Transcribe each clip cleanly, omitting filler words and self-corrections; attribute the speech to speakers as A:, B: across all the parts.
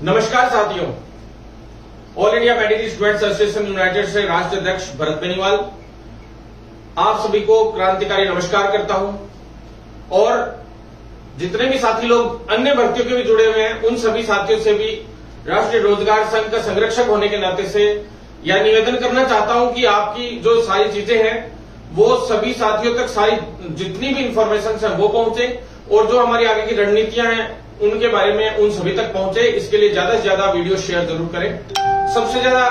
A: नमस्कार साथियों, all India medical students association United से राष्ट्रीय अध्यक्ष भरत बेनीवाल आप सभी को क्रांतिकारी नमस्कार करता हूं। और जितने भी साथी लोग अन्य भर्तियों के भी जुड़े हुए हैं, उन सभी साथियों से भी राष्ट्रीय रोजगार संघ का संरक्षक होने के नाते से यह निवेदन करना चाहता हूं कि आपकी जो सारी चीजें हैं वो सभी साथियों तक सारी जितनी भी इंफॉर्मेशन है वो पहुंचे, और जो हमारी आगे की रणनीतियां हैं उनके बारे में उन सभी तक पहुंचे। इसके लिए ज्यादा से ज्यादा वीडियो शेयर जरूर करें। सबसे ज्यादा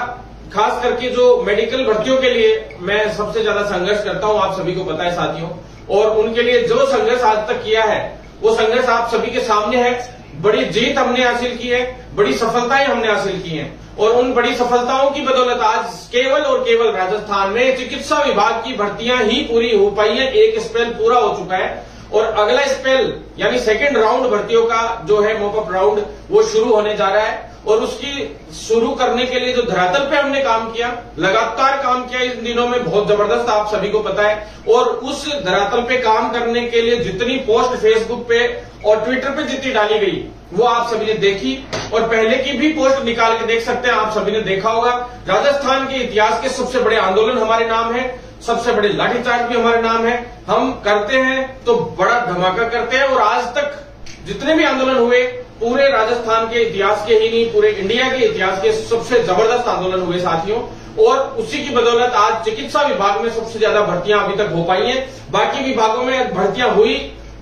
A: खास करके जो मेडिकल भर्तियों के लिए मैं सबसे ज्यादा संघर्ष करता हूं, आप सभी को पता है साथियों, और उनके लिए जो संघर्ष आज तक किया है वो संघर्ष आप सभी के सामने है। बड़ी जीत हमने हासिल की है, बड़ी सफलताएं हमने हासिल की हैं, और उन बड़ी सफलताओं की बदौलत आज केवल और केवल राजस्थान में चिकित्सा विभाग की भर्तियां ही पूरी हो पाई है। एक स्पेल पूरा हो चुका है और अगला स्पेल यानी सेकेंड राउंड भर्तियों का जो है मॉपअप राउंड वो शुरू होने जा रहा है। और उसकी शुरू करने के लिए जो धरातल पे हमने काम किया, लगातार काम किया इन दिनों में, बहुत जबरदस्त, आप सभी को पता है। और उस धरातल पे काम करने के लिए जितनी पोस्ट फेसबुक पे और ट्विटर पे जितनी डाली गई वो आप सभी ने देखी, और पहले की भी पोस्ट निकाल के देख सकते हैं, आप सभी ने देखा होगा। राजस्थान के इतिहास के सबसे बड़े आंदोलन हमारे नाम है, सबसे बड़े लाठीचार्ज भी हमारे नाम है। हम करते हैं तो बड़ा धमाका करते हैं, और आज तक जितने भी आंदोलन हुए पूरे राजस्थान के इतिहास के ही नहीं, पूरे इंडिया के इतिहास के सबसे जबरदस्त आंदोलन हुए साथियों। और उसी की बदौलत आज चिकित्सा विभाग में सबसे ज्यादा भर्तियां अभी तक हो पाई हैं। बाकी विभागों में भर्तियां हुई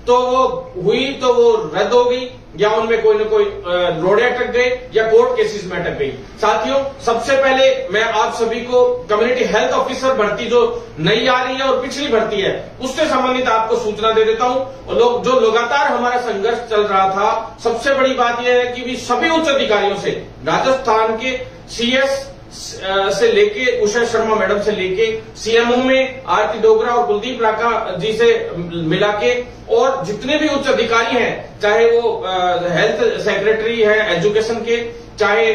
A: तो वो रद्द हो गई, या उनमें कोई न कोई रोड़े अटक गए या कोर्ट केसेस में अटक गई। साथियों, सबसे पहले मैं आप सभी को कम्युनिटी हेल्थ ऑफिसर भर्ती जो नई आ रही है और पिछली भर्ती है उससे संबंधित आपको सूचना दे देता हूं। और जो लगातार हमारा संघर्ष चल रहा था, सबसे बड़ी बात यह है कि भी सभी उच्च अधिकारियों से, राजस्थान के सीएस से लेके उषा शर्मा मैडम से लेके सीएमओ में आरती डोगरा और कुलदीप राका जी से मिला के, और जितने भी उच्च अधिकारी हैं, चाहे वो हेल्थ सेक्रेटरी है एजुकेशन के, चाहे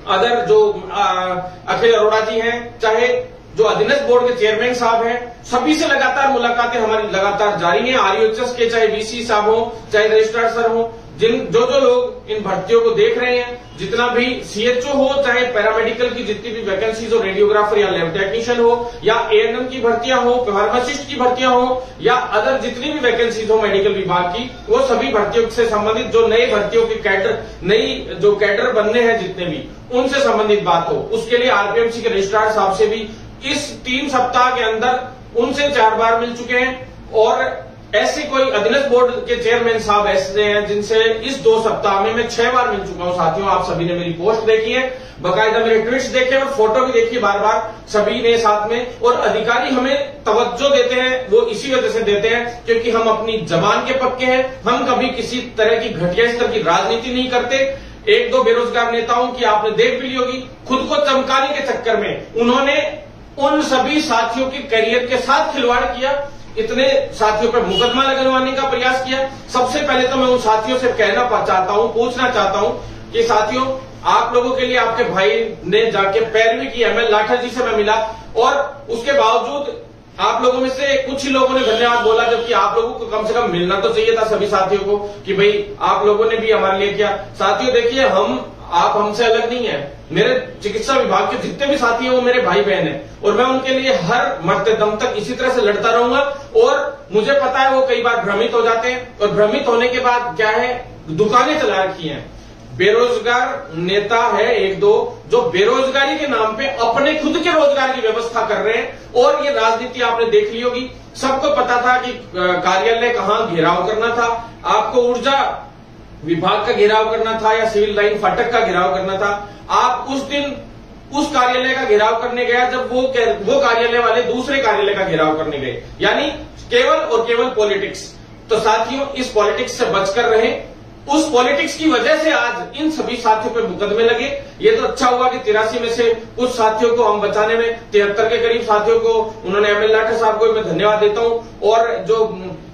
A: अदर जो अखिल अरोड़ा जी हैं, चाहे जो अधीनस्थ बोर्ड के चेयरमैन साहब हैं, सभी से लगातार मुलाकातें हमारी लगातार जारी हैं। आरयूएचएस के चाहे वीसी साहब हो, चाहे रजिस्ट्रार सर हो, जो लोग इन भर्तियों को देख रहे हैं, जितना भी सीएचओ हो, चाहे पैरामेडिकल की जितनी भी वैकेंसीज हो, रेडियोग्राफर या लैब टेक्नीशियन हो, या एएनएम की भर्तियां हो, फार्मासिस्ट की भर्तियां हो, या अदर जितनी भी वैकेंसीज हो मेडिकल विभाग की, वो सभी भर्तियों से संबंधित जो नए भर्तियों के कैडर, नई जो कैडर बनने हैं जितने भी, उनसे संबंधित बात हो, उसके लिए आरपीएमसी के रजिस्ट्रार साहब से भी इस 3 सप्ताह के अंदर उनसे 4 बार मिल चुके हैं। और ऐसे कोई अधीनस्थ बोर्ड के चेयरमैन साहब ऐसे हैं जिनसे इस 2 सप्ताह में मैं 6 बार मिल चुका हूं। साथियों, आप सभी ने मेरी पोस्ट देखी है, बाकायदा मेरे ट्वीट्स देखे और फोटो भी देखी बार बार सभी ने साथ में। और अधिकारी हमें तवज्जो देते हैं, वो इसी वजह से देते हैं क्योंकि हम अपनी जबान के पक्के हैं। हम कभी किसी तरह की घटिया स्तर की राजनीति नहीं करते। 1-2 बेरोजगार नेताओं की आपने देख भी ली होगी, खुद को चमकाने के चक्कर में उन्होंने उन सभी साथियों के करियर के साथ खिलवाड़ किया, इतने साथियों पर मुकदमा लगवाने का प्रयास किया। सबसे पहले तो मैं उन साथियों से कहना चाहता हूं, पूछना चाहता हूं कि साथियों, आप लोगों के लिए आपके भाई ने जाके पैरवी की है। मैं लाठर जी से मैं मिला और उसके बावजूद आप लोगों में से कुछ ही लोगों ने धन्यवाद बोला, जबकि आप लोगों को कम से कम मिलना तो चाहिए था सभी साथियों को कि भाई आप लोगों ने भी हमारे लिए किया। साथियों देखिए, आप हमसे अलग नहीं है। मेरे चिकित्सा विभाग के जितने भी साथी हैं वो मेरे भाई बहन हैं, और मैं उनके लिए हर मरते दम तक इसी तरह से लड़ता रहूंगा। और मुझे पता है वो कई बार भ्रमित हो जाते हैं, और भ्रमित होने के बाद क्या है, दुकानें चला रखी हैं। बेरोजगार नेता है 1-2 जो बेरोजगारी के नाम पे अपने खुद के रोजगार की व्यवस्था कर रहे हैं। और ये राजनीति आपने देख ली होगी, सबको पता था कि कार्यालय कहां घेराव करना था, आपको ऊर्जा विभाग का घेराव करना था या सिविल लाइन फाटक का घेराव करना था। आप उस दिन उस कार्यालय का घेराव करने गया जब वो कार्यालय वाले दूसरे कार्यालय का घेराव करने गए, यानी केवल और केवल पॉलिटिक्स। तो साथियों, इस पॉलिटिक्स से बचकर रहें। उस पॉलिटिक्स की वजह से आज इन सभी साथियों पे मुकदमे लगे। ये तो अच्छा हुआ कि 83 में से कुछ साथियों को हम बचाने में, 73 के करीब साथियों को, उन्होंने एमएल लाठर साहब को मैं धन्यवाद देता हूं। और जो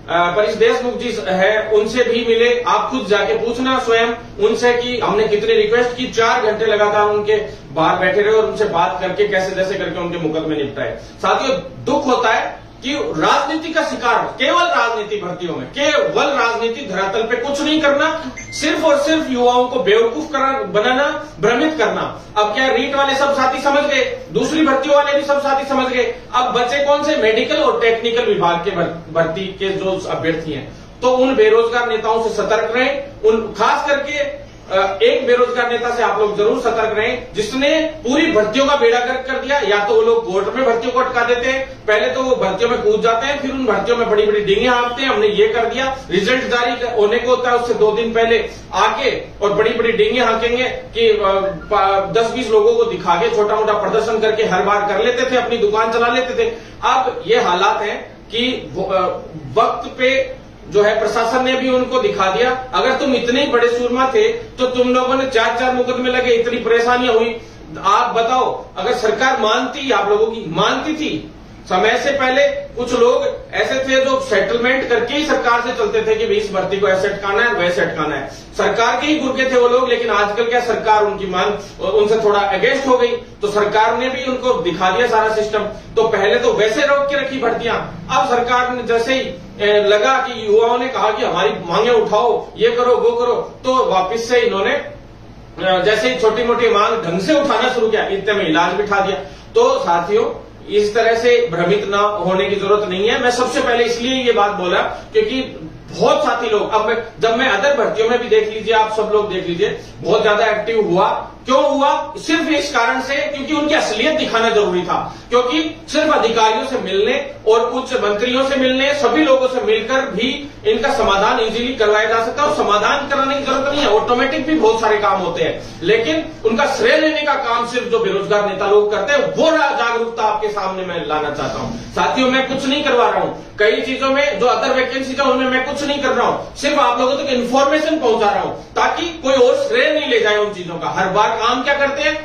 A: परेश देशमुख जी है उनसे भी मिले, आप खुद जाके पूछना स्वयं उनसे कि हमने कितनी रिक्वेस्ट की, 4 घंटे लगातार उनके बाहर बैठे रहे और उनसे बात करके कैसे जैसे करके उनके मुकदमे निपटाए। साथियों, दुख होता है कि राजनीति का शिकार, केवल राजनीति भर्तियों में, केवल राजनीति धरातल पे कुछ नहीं करना, सिर्फ और सिर्फ युवाओं को बेवकूफ बनाना, भ्रमित करना। अब क्या रीट वाले सब साथी समझ गए, दूसरी भर्तियों वाले भी सब साथी समझ गए। अब बचे कौन से? मेडिकल और टेक्निकल विभाग के भर्ती के जो अभ्यर्थी हैं। तो उन बेरोजगार नेताओं से सतर्क रहें, उन खास करके एक बेरोजगार नेता से आप लोग जरूर सतर्क रहें जिसने पूरी भर्तियों का बेड़ा गर्क कर दिया। या तो वो लोग कोर्ट में भर्तियों को अटका देते हैं, पहले तो वो भर्तियों में कूद जाते हैं, फिर उन भर्तियों में बड़ी बड़ी डिंगे हाँकते हैं, हमने ये कर दिया, रिजल्ट जारी होने को होता है उससे 2 दिन पहले आके और बड़ी बड़ी डिंगे हाँकेंगे कि 10-20 लोगों को दिखा के छोटा मोटा प्रदर्शन करके हर बार कर लेते थे, अपनी दुकान चला लेते थे। अब ये हालात है कि वक्त पे जो है प्रशासन ने भी उनको दिखा दिया। अगर तुम इतने बड़े सूरमा थे तो तुम लोगों ने 4-4 मुकदमे लगे, इतनी परेशानियां हुई। आप बताओ, अगर सरकार मानती, आप लोगों की मानती थी, समय से पहले कुछ लोग ऐसे थे जो सेटलमेंट करके ही सरकार से चलते थे कि इस भर्ती को ऐसे अटकाना है, वैसे अटकाना है। सरकार के ही गुर्गे थे वो लोग, लेकिन आजकल क्या सरकार उनकी मांग उनसे थोड़ा अगेंस्ट हो गई, तो सरकार ने भी उनको दिखा दिया सारा सिस्टम। तो पहले तो वैसे रोक के रखी भर्तियां, अब सरकार ने जैसे ही लगा कि युवाओं ने कहा कि हमारी मांगे उठाओ, ये करो वो करो, तो वापिस से इन्होंने जैसे ही छोटी मोटी मांग ढंग से उठाना शुरू किया, इतने में इलाज बिठा दिया। तो साथियों, इस तरह से भ्रमित ना होने की जरूरत नहीं है। मैं सबसे पहले इसलिए ये बात बोला क्योंकि बहुत साथी लोग, अब जब मैं अदर भर्तियों में भी देख लीजिए, आप सब लोग देख लीजिए, बहुत ज्यादा एक्टिव हुआ। क्यों हुआ? सिर्फ इस कारण से क्योंकि उनकी असलियत दिखाना जरूरी था। क्योंकि सिर्फ अधिकारियों से मिलने और उच्च मंत्रियों से मिलने, सभी लोगों से मिलकर भी इनका समाधान इजीली करवाया जा सकता है। और समाधान कराने की जरूरत नहीं है, ऑटोमेटिक भी बहुत सारे काम होते हैं, लेकिन उनका श्रेय लेने का काम सिर्फ जो बेरोजगार नेता लोग करते हैं, वो जागरूकता आपके सामने मैं लाना चाहता हूं। साथियों, मैं कुछ नहीं करवा रहा हूं, कई चीजों में जो अदर वैकेंसी है उनमें मैं कुछ नहीं कर रहा हूं, सिर्फ आप लोगों तक इन्फॉर्मेशन पहुंचा रहा हूं ताकि कोई और श्रेय नहीं ले जाए उन चीजों का। हर बार काम क्या करते हैं,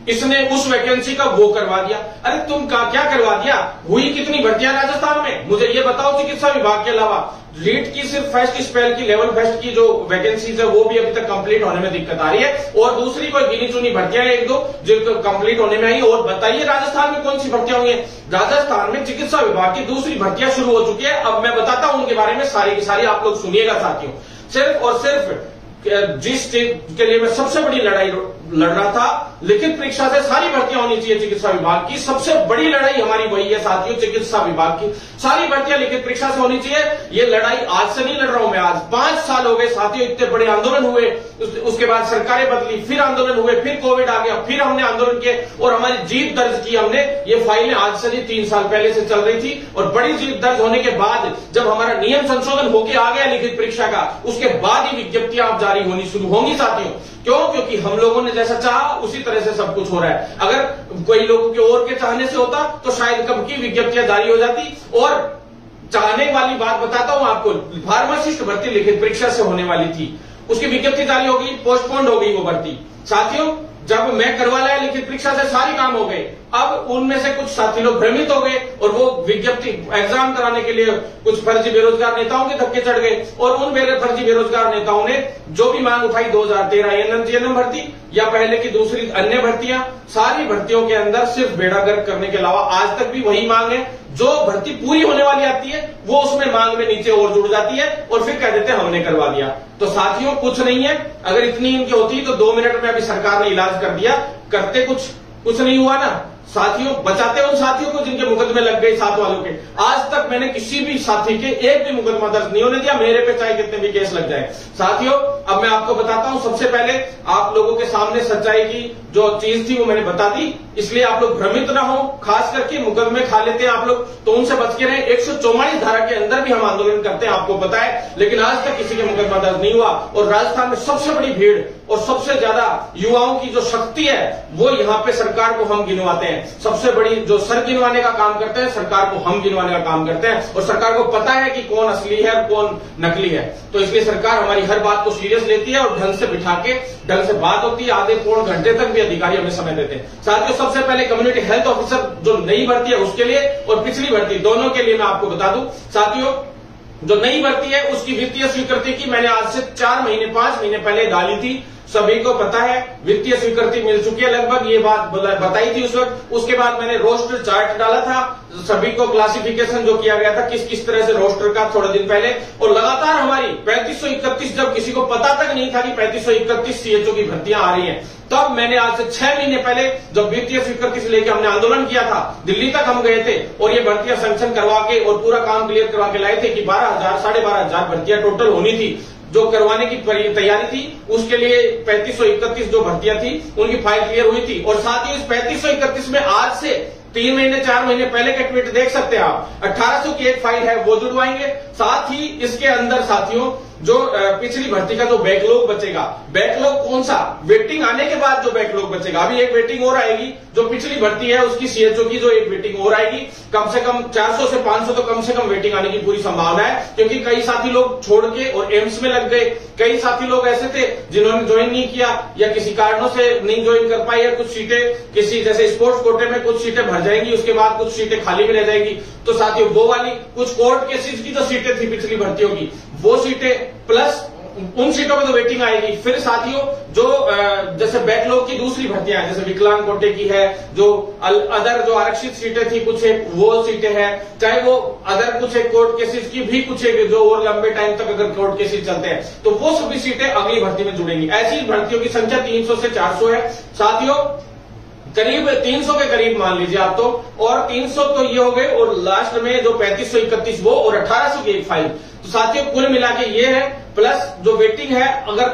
A: इसने उस वैकेंसी का वो करवा दिया। अरे तुम क्या करवा दिया? हुई कितनी भर्तियां राजस्थान में, मुझे ये बताओ। चिकित्सा विभाग के अलावा रीट की सिर्फ फर्स्ट स्पेल की, लेवल फर्स्ट की जो वैकेंसीज है वो भी अभी तक कंप्लीट होने में दिक्कत आ रही है, और दूसरी कोई गिनी चुनी भर्तियां हैं 1-2 जो कंप्लीट होने में आई। और बताइए राजस्थान में कौन सी भर्तियां हुई है? राजस्थान में चिकित्सा विभाग की दूसरी भर्तियां शुरू हो चुकी है। अब मैं बताता हूं उनके बारे में, सारी की सारी आप लोग सुनिएगा साथियों। सिर्फ और सिर्फ जिस चीज के लिए मैं सबसे बड़ी लड़ाई लड़ रहा था, लिखित परीक्षा से सारी भर्तियां होनी चाहिए चिकित्सा विभाग की, सबसे बड़ी लड़ाई हमारी वही है साथियों। चिकित्सा विभाग की सारी भर्तियां लिखित परीक्षा से होनी चाहिए। ये लड़ाई आज से नहीं लड़ रहा हूं मैं, आज 5 साल हो गए साथियों। इतने बड़े आंदोलन हुए, उसके बाद सरकारें बदली, फिर आंदोलन हुए, फिर कोविड आ गया, फिर हमने आंदोलन किए और हमारी जीत दर्ज की हमने। ये फाइलें आज से नहीं 3 साल पहले से चल रही थी, और बड़ी जीत दर्ज होने के बाद जब हमारा नियम संशोधन होकर आ गया लिखित परीक्षा का, उसके बाद ही विज्ञप्तियां अब जारी होनी शुरू होंगी साथियों। क्यों? क्योंकि हम लोगों ने जैसा चाहा उसी तरह से सब कुछ हो रहा है। अगर कोई लोगों के और के चाहने से होता तो शायद कब की विज्ञप्तियां जारी हो जाती। और चाहने वाली बात बताता हूं आपको, फार्मासिस्ट भर्ती लिखित परीक्षा से होने वाली थी, उसकी विज्ञप्ति जारी हो गई, पोस्टपोन्ड हो गई वो भर्ती। साथियों, जब मैं करवा लाया लिखित परीक्षा से सारी काम हो गए, अब उनमें से कुछ साथी लोग भ्रमित हो गए और वो विज्ञप्ति एग्जाम कराने के लिए कुछ फर्जी बेरोजगार नेताओं के धक्के चढ़ गए, और उन फर्जी बेरोजगार नेताओं ने जो भी मांग उठाई 2013 एनएमजीएनएम भर्ती या पहले की दूसरी अन्य भर्तियां, सारी भर्तियों के अंदर सिर्फ बेड़ा गर्क करने के अलावा आज तक भी वही मांग है। जो भर्ती पूरी होने वाली आती है वो उसमें मांग में नीचे और जुड़ जाती है और फिर कह देते हैं हमने करवा दिया। तो साथियों, कुछ नहीं है। अगर इतनी इनकी होती तो 2 मिनट में अभी सरकार ने इलाज कर दिया, करते कुछ नहीं हुआ ना साथियों। बचाते उन साथियों को जिनके मुकदमे लग गए, साथ वालों के। आज तक मैंने किसी भी साथी के एक भी मुकदमा दर्ज नहीं होने दिया, मेरे पे चाहे कितने भी केस लग जाए। साथियों, अब मैं आपको बताता हूं, सबसे पहले आप लोगों के सामने सच्चाई की जो चीज थी वो मैंने बता दी, इसलिए आप लोग भ्रमित ना हो। खास करके मुकदमे खा लेते हैं आप लोग, तो उनसे बच के रहे। 144 धारा के अंदर भी हम आंदोलन करते हैं, आपको पता है, लेकिन आज तक किसी के मुकदमा दर्ज नहीं हुआ। और राजस्थान में सबसे बड़ी भीड़ और सबसे ज्यादा युवाओं की जो शक्ति है वो यहाँ पे सरकार को हम गिनवाते हैं। सबसे बड़ी जो सर गिनवाने का काम करते हैं, सरकार को हम गिनवाने का काम करते हैं। और सरकार को पता है कि कौन असली है और कौन नकली है, तो इसलिए सरकार हमारी हर बात को सीरियस लेती है और ढंग से बिठा के ढंग से बात होती है। आधे पौन घंटे तक भी अधिकारी हमें समय देते हैं। साथियों, सबसे पहले कम्युनिटी हेल्थ ऑफिसर जो नई भर्ती है उसके लिए और पिछली भर्ती दोनों के लिए मैं आपको बता दूं साथियों, जो नई भर्ती है उसकी वित्तीय स्वीकृति की मैंने आज से 4 महीने 5 महीने पहले डाली थी। सभी को पता है, वित्तीय स्वीकृति मिल चुकी है लगभग, ये बात बताई थी उस वक्त। उसके बाद मैंने रोस्टर चार्ट डाला था, सभी को क्लासिफिकेशन जो किया गया था किस किस तरह से रोस्टर का, थोड़े दिन पहले। और लगातार हमारी 3531, जब किसी को पता तक नहीं था कि 3531 सीएचओ की भर्तियां आ रही हैं, तब मैंने आज से 6 महीने पहले जब वित्तीय स्वीकृति से लेकर हमने आंदोलन किया था, दिल्ली तक हम गए थे और ये भर्तियां सैंक्शन करवा के और पूरा काम क्लियर करवा के लाए थे कि 12,000 12,500 भर्तियां टोटल होनी थी, जो करवाने की तैयारी थी। उसके लिए 3531 जो भर्तियां थी उनकी फाइल क्लियर हुई थी। और साथ ही इस 3531 में आज से 3 महीने 4 महीने पहले के ट्वीट देख सकते हैं आप, 1800 की एक फाइल है वो जुड़वाएंगे। साथ ही इसके अंदर साथियों जो पिछली भर्ती का जो बैकलॉग बचेगा, बैकलॉग कौन सा, वेटिंग आने के बाद जो बैकलॉग बचेगा, अभी एक वेटिंग और आएगी, जो पिछली भर्ती है उसकी सीएचओ की जो एक वेटिंग और आएगी, कम से कम 400 से 500 तो कम से कम वेटिंग आने की पूरी संभावना है। क्योंकि कई साथी लोग छोड़ के और एम्स में लग गए, कई साथी लोग ऐसे थे जिन्होंने ज्वाइन नहीं किया या किसी कारणों से नहीं ज्वाइन कर पाए, या कुछ सीटें किसी जैसे स्पोर्ट्स कोटे में कुछ सीटें भर जाएंगी, उसके बाद कुछ सीटें खाली भी रह जाएगी। तो साथियों वो वाली कुछ कोर्ट केसेस की जो सीटें थी पिछली भर्तियों की, वो सीटें प्लस उन सीटों में तो वेटिंग आएगी। फिर साथियों जो जैसे बैकलॉग की दूसरी भर्तियां जैसे विकलांग कोटे की है, जो अदर जो आरक्षित सीटें थी कुछ एक वो सीटें हैं, चाहे वो अदर कुछ एक कोर्ट केसेस की भी कुछ एक जो और लंबे टाइम तक अगर कोर्ट केसेस चलते हैं तो वो सभी सीटें अगली भर्ती में जुड़ेंगी। ऐसी भर्तियों की संख्या 300 से 400 है साथियों, करीब 300 के करीब मान लीजिए आप तो। और 300 तो ये हो गए और लास्ट में जो 3531 वो और 1800 की एक फाइल, तो साथियों कुल मिला के ये है। प्लस जो वेटिंग है, अगर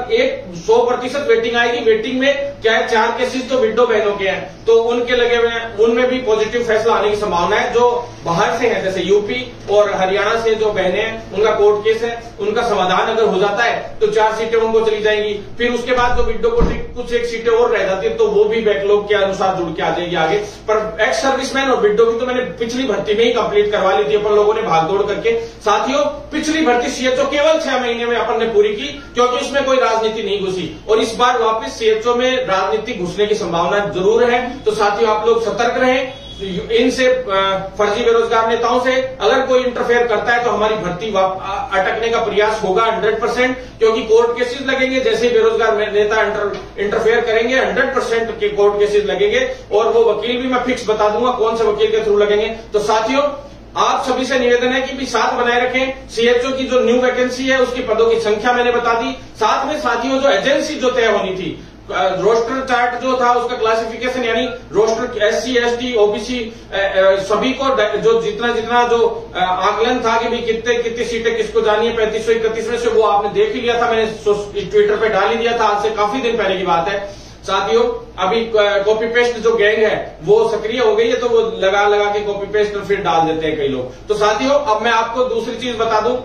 A: 100% वेटिंग आएगी, वेटिंग में क्या है 4 केसेस तो विडो बहनों के हैं तो उनके लगे हुए हैं, उनमें भी पॉजिटिव फैसला आने की संभावना है। जो बाहर से है जैसे यूपी और हरियाणा से जो बहनें हैं उनका कोर्ट केस है, उनका समाधान अगर हो जाता है तो 4 सीटें उनको चली जाएंगी। फिर उसके बाद जो विडो कोटे कुछ एक सीटें और रह जाती है तो वो भी बैकलॉग के अनुसार जुड़ के आ जाएगी आगे। पर एक्स सर्विसमैन और विडो की तो मैंने पिछली भर्ती में ही कंप्लीट करवा ली थी अपन लोगों ने भाग दौड़ करके। साथियों पिछली भर्ती सीएचओ केवल 6 महीने में अपन ने पूरी की, क्योंकि उसमें कोई राजनीति नहीं घुसी। और इस बार वापस सीएचओ में राजनीति घुसने की संभावना जरूर है। तो साथियों आप लोग सतर्क रहें इनसे, फर्जी बेरोजगार नेताओं से। अगर कोई इंटरफेयर करता है तो हमारी भर्ती अटकने का प्रयास होगा 100%, क्योंकि कोर्ट केसेस लगेंगे। जैसे बेरोजगार नेता इंटरफेयर करेंगे 100% के कोर्ट केसेस लगेंगे, और वो वकील भी मैं फिक्स बता दूंगा कौन से वकील के थ्रू लगेंगे। तो साथियों आप सभी से निवेदन है कि भी साथ बनाए रखें। सीएचओ की जो न्यू वैकेंसी है उसकी पदों की संख्या मैंने बता दी। साथ में साथियों जो एजेंसी जो तय होनी थी, रोस्टर चार्ट जो था उसका क्लासिफिकेशन, यानी रोस्टर एससी एसटी ओबीसी सभी को जो जितना जो आकलन था कि भाई कितनी सीटें किसको जानी है 3531 में से, वो आपने देख ही लिया था, मैंने ट्विटर पे डाल ही दिया था, आज से काफी दिन पहले की बात है। साथियों अभी कॉपी पेस्ट जो गैंग है वो सक्रिय हो गई है, तो वो लगा के कॉपी पेस्ट फिर डाल देते हैं कई लोग। तो साथियों अब मैं आपको दूसरी चीज बता दूं,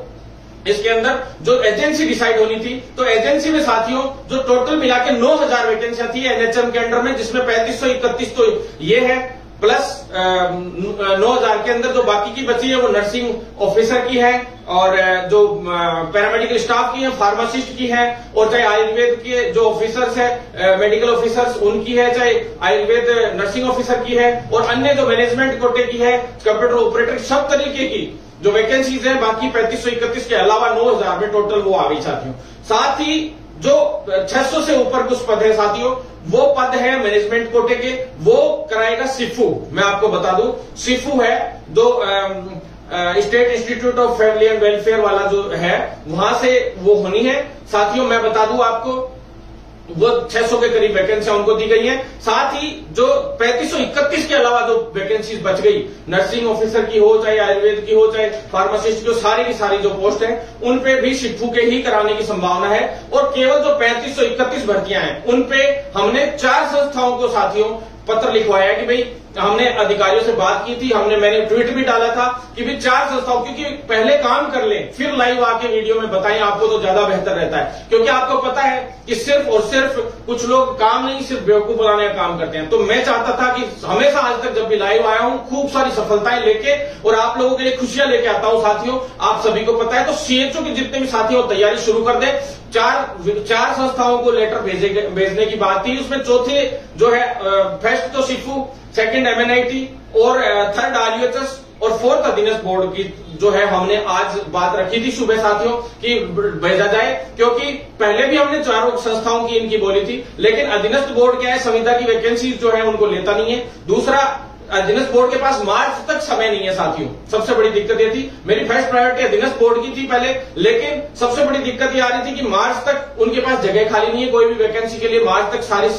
A: इसके अंदर जो एजेंसी डिसाइड होनी थी, तो एजेंसी में साथियों जो टोटल मिला के 9000 वैकेंसियां थी एनएचएम के अंडर में, जिसमें 3531 तो ये है, प्लस 9000 के अंदर जो बाकी की बची है वो नर्सिंग ऑफिसर की है, और जो पैरामेडिकल स्टाफ की है, फार्मासिस्ट की है, और चाहे आयुर्वेद के जो ऑफिसर्स है मेडिकल ऑफिसर्स उनकी है, चाहे आयुर्वेद नर्सिंग ऑफिसर की है, और अन्य जो मैनेजमेंट कोटे की है, कंप्यूटर ऑपरेटर, सब तरीके की जो वैकेंसीज है बाकी 3531 के अलावा 9000 में टोटल वो आ गई साथियों। साथ ही जो 600 से ऊपर कुछ पद है साथियों, वो पद है मैनेजमेंट कोटे के, वो कराएगा सिफू। मैं आपको बता दूं सिफू है जो state institute of family and welfare वाला जो है, वहां से वो होनी है साथियों। मैं बता दूं आपको वो 600 के करीब वैकेंसियां उनको दी गई हैं। साथ ही जो 3531 के अलावा जो वैकेंसीज बच गई, नर्सिंग ऑफिसर की हो, चाहे आयुर्वेद की हो, चाहे फार्मासिस्ट की हो, सारी की सारी जो पोस्ट है उन पे भी शिफू के ही कराने की संभावना है। और केवल जो 3531 भर्तियां हैं उन पे हमने 4 संस्थाओं को साथियों पत्र लिखवाया कि भाई हमने अधिकारियों से बात की थी, मैंने ट्वीट भी डाला था कि भाई 4 संस्थाओं, क्योंकि पहले काम कर लें फिर लाइव आके वीडियो में बताएं आपको तो ज्यादा बेहतर रहता है। क्योंकि आपको पता है कि सिर्फ और सिर्फ कुछ लोग काम नहीं, सिर्फ बेवकूफ बनाने का काम करते हैं। तो मैं चाहता था कि हमेशा आज तक जब भी लाइव आया हूं खूब सारी सफलताएं लेके और आप लोगों के लिए खुशियां लेके आता हूं साथियों। आप सभी को पता है, तो सीएचओ के जितने भी साथी हो तैयारी शुरू कर दें। 4 संस्थाओं को लेटर भेजने की बात थी, उसमें चौथे जो है फर्स्ट तो शिफू, सेकंड एमएनआईटी और थर्ड आरयूएचएस और फोर्थ अधीनस्थ बोर्ड की जो है हमने आज बात रखी थी सुबह साथियों कि भेजा जाए, क्योंकि पहले भी हमने चारों संस्थाओं की इनकी बोली थी, लेकिन अधीनस्थ बोर्ड क्या है, संविदा की वैकेंसी जो है उनको लेता नहीं है। दूसरा, अधीनस्थ बोर्ड के पास मार्च तक समय नहीं है साथियों, सबसे बड़ी दिक्कत ये थी। मेरी फर्स्ट प्रायोरिटी अधीनस्थ बोर्ड की थी पहले, लेकिन सबसे बड़ी दिक्कत ये आ रही थी कि मार्च तक उनके पास जगह खाली नहीं है कोई भी वैकेंसी के लिए। मार्च तक सारी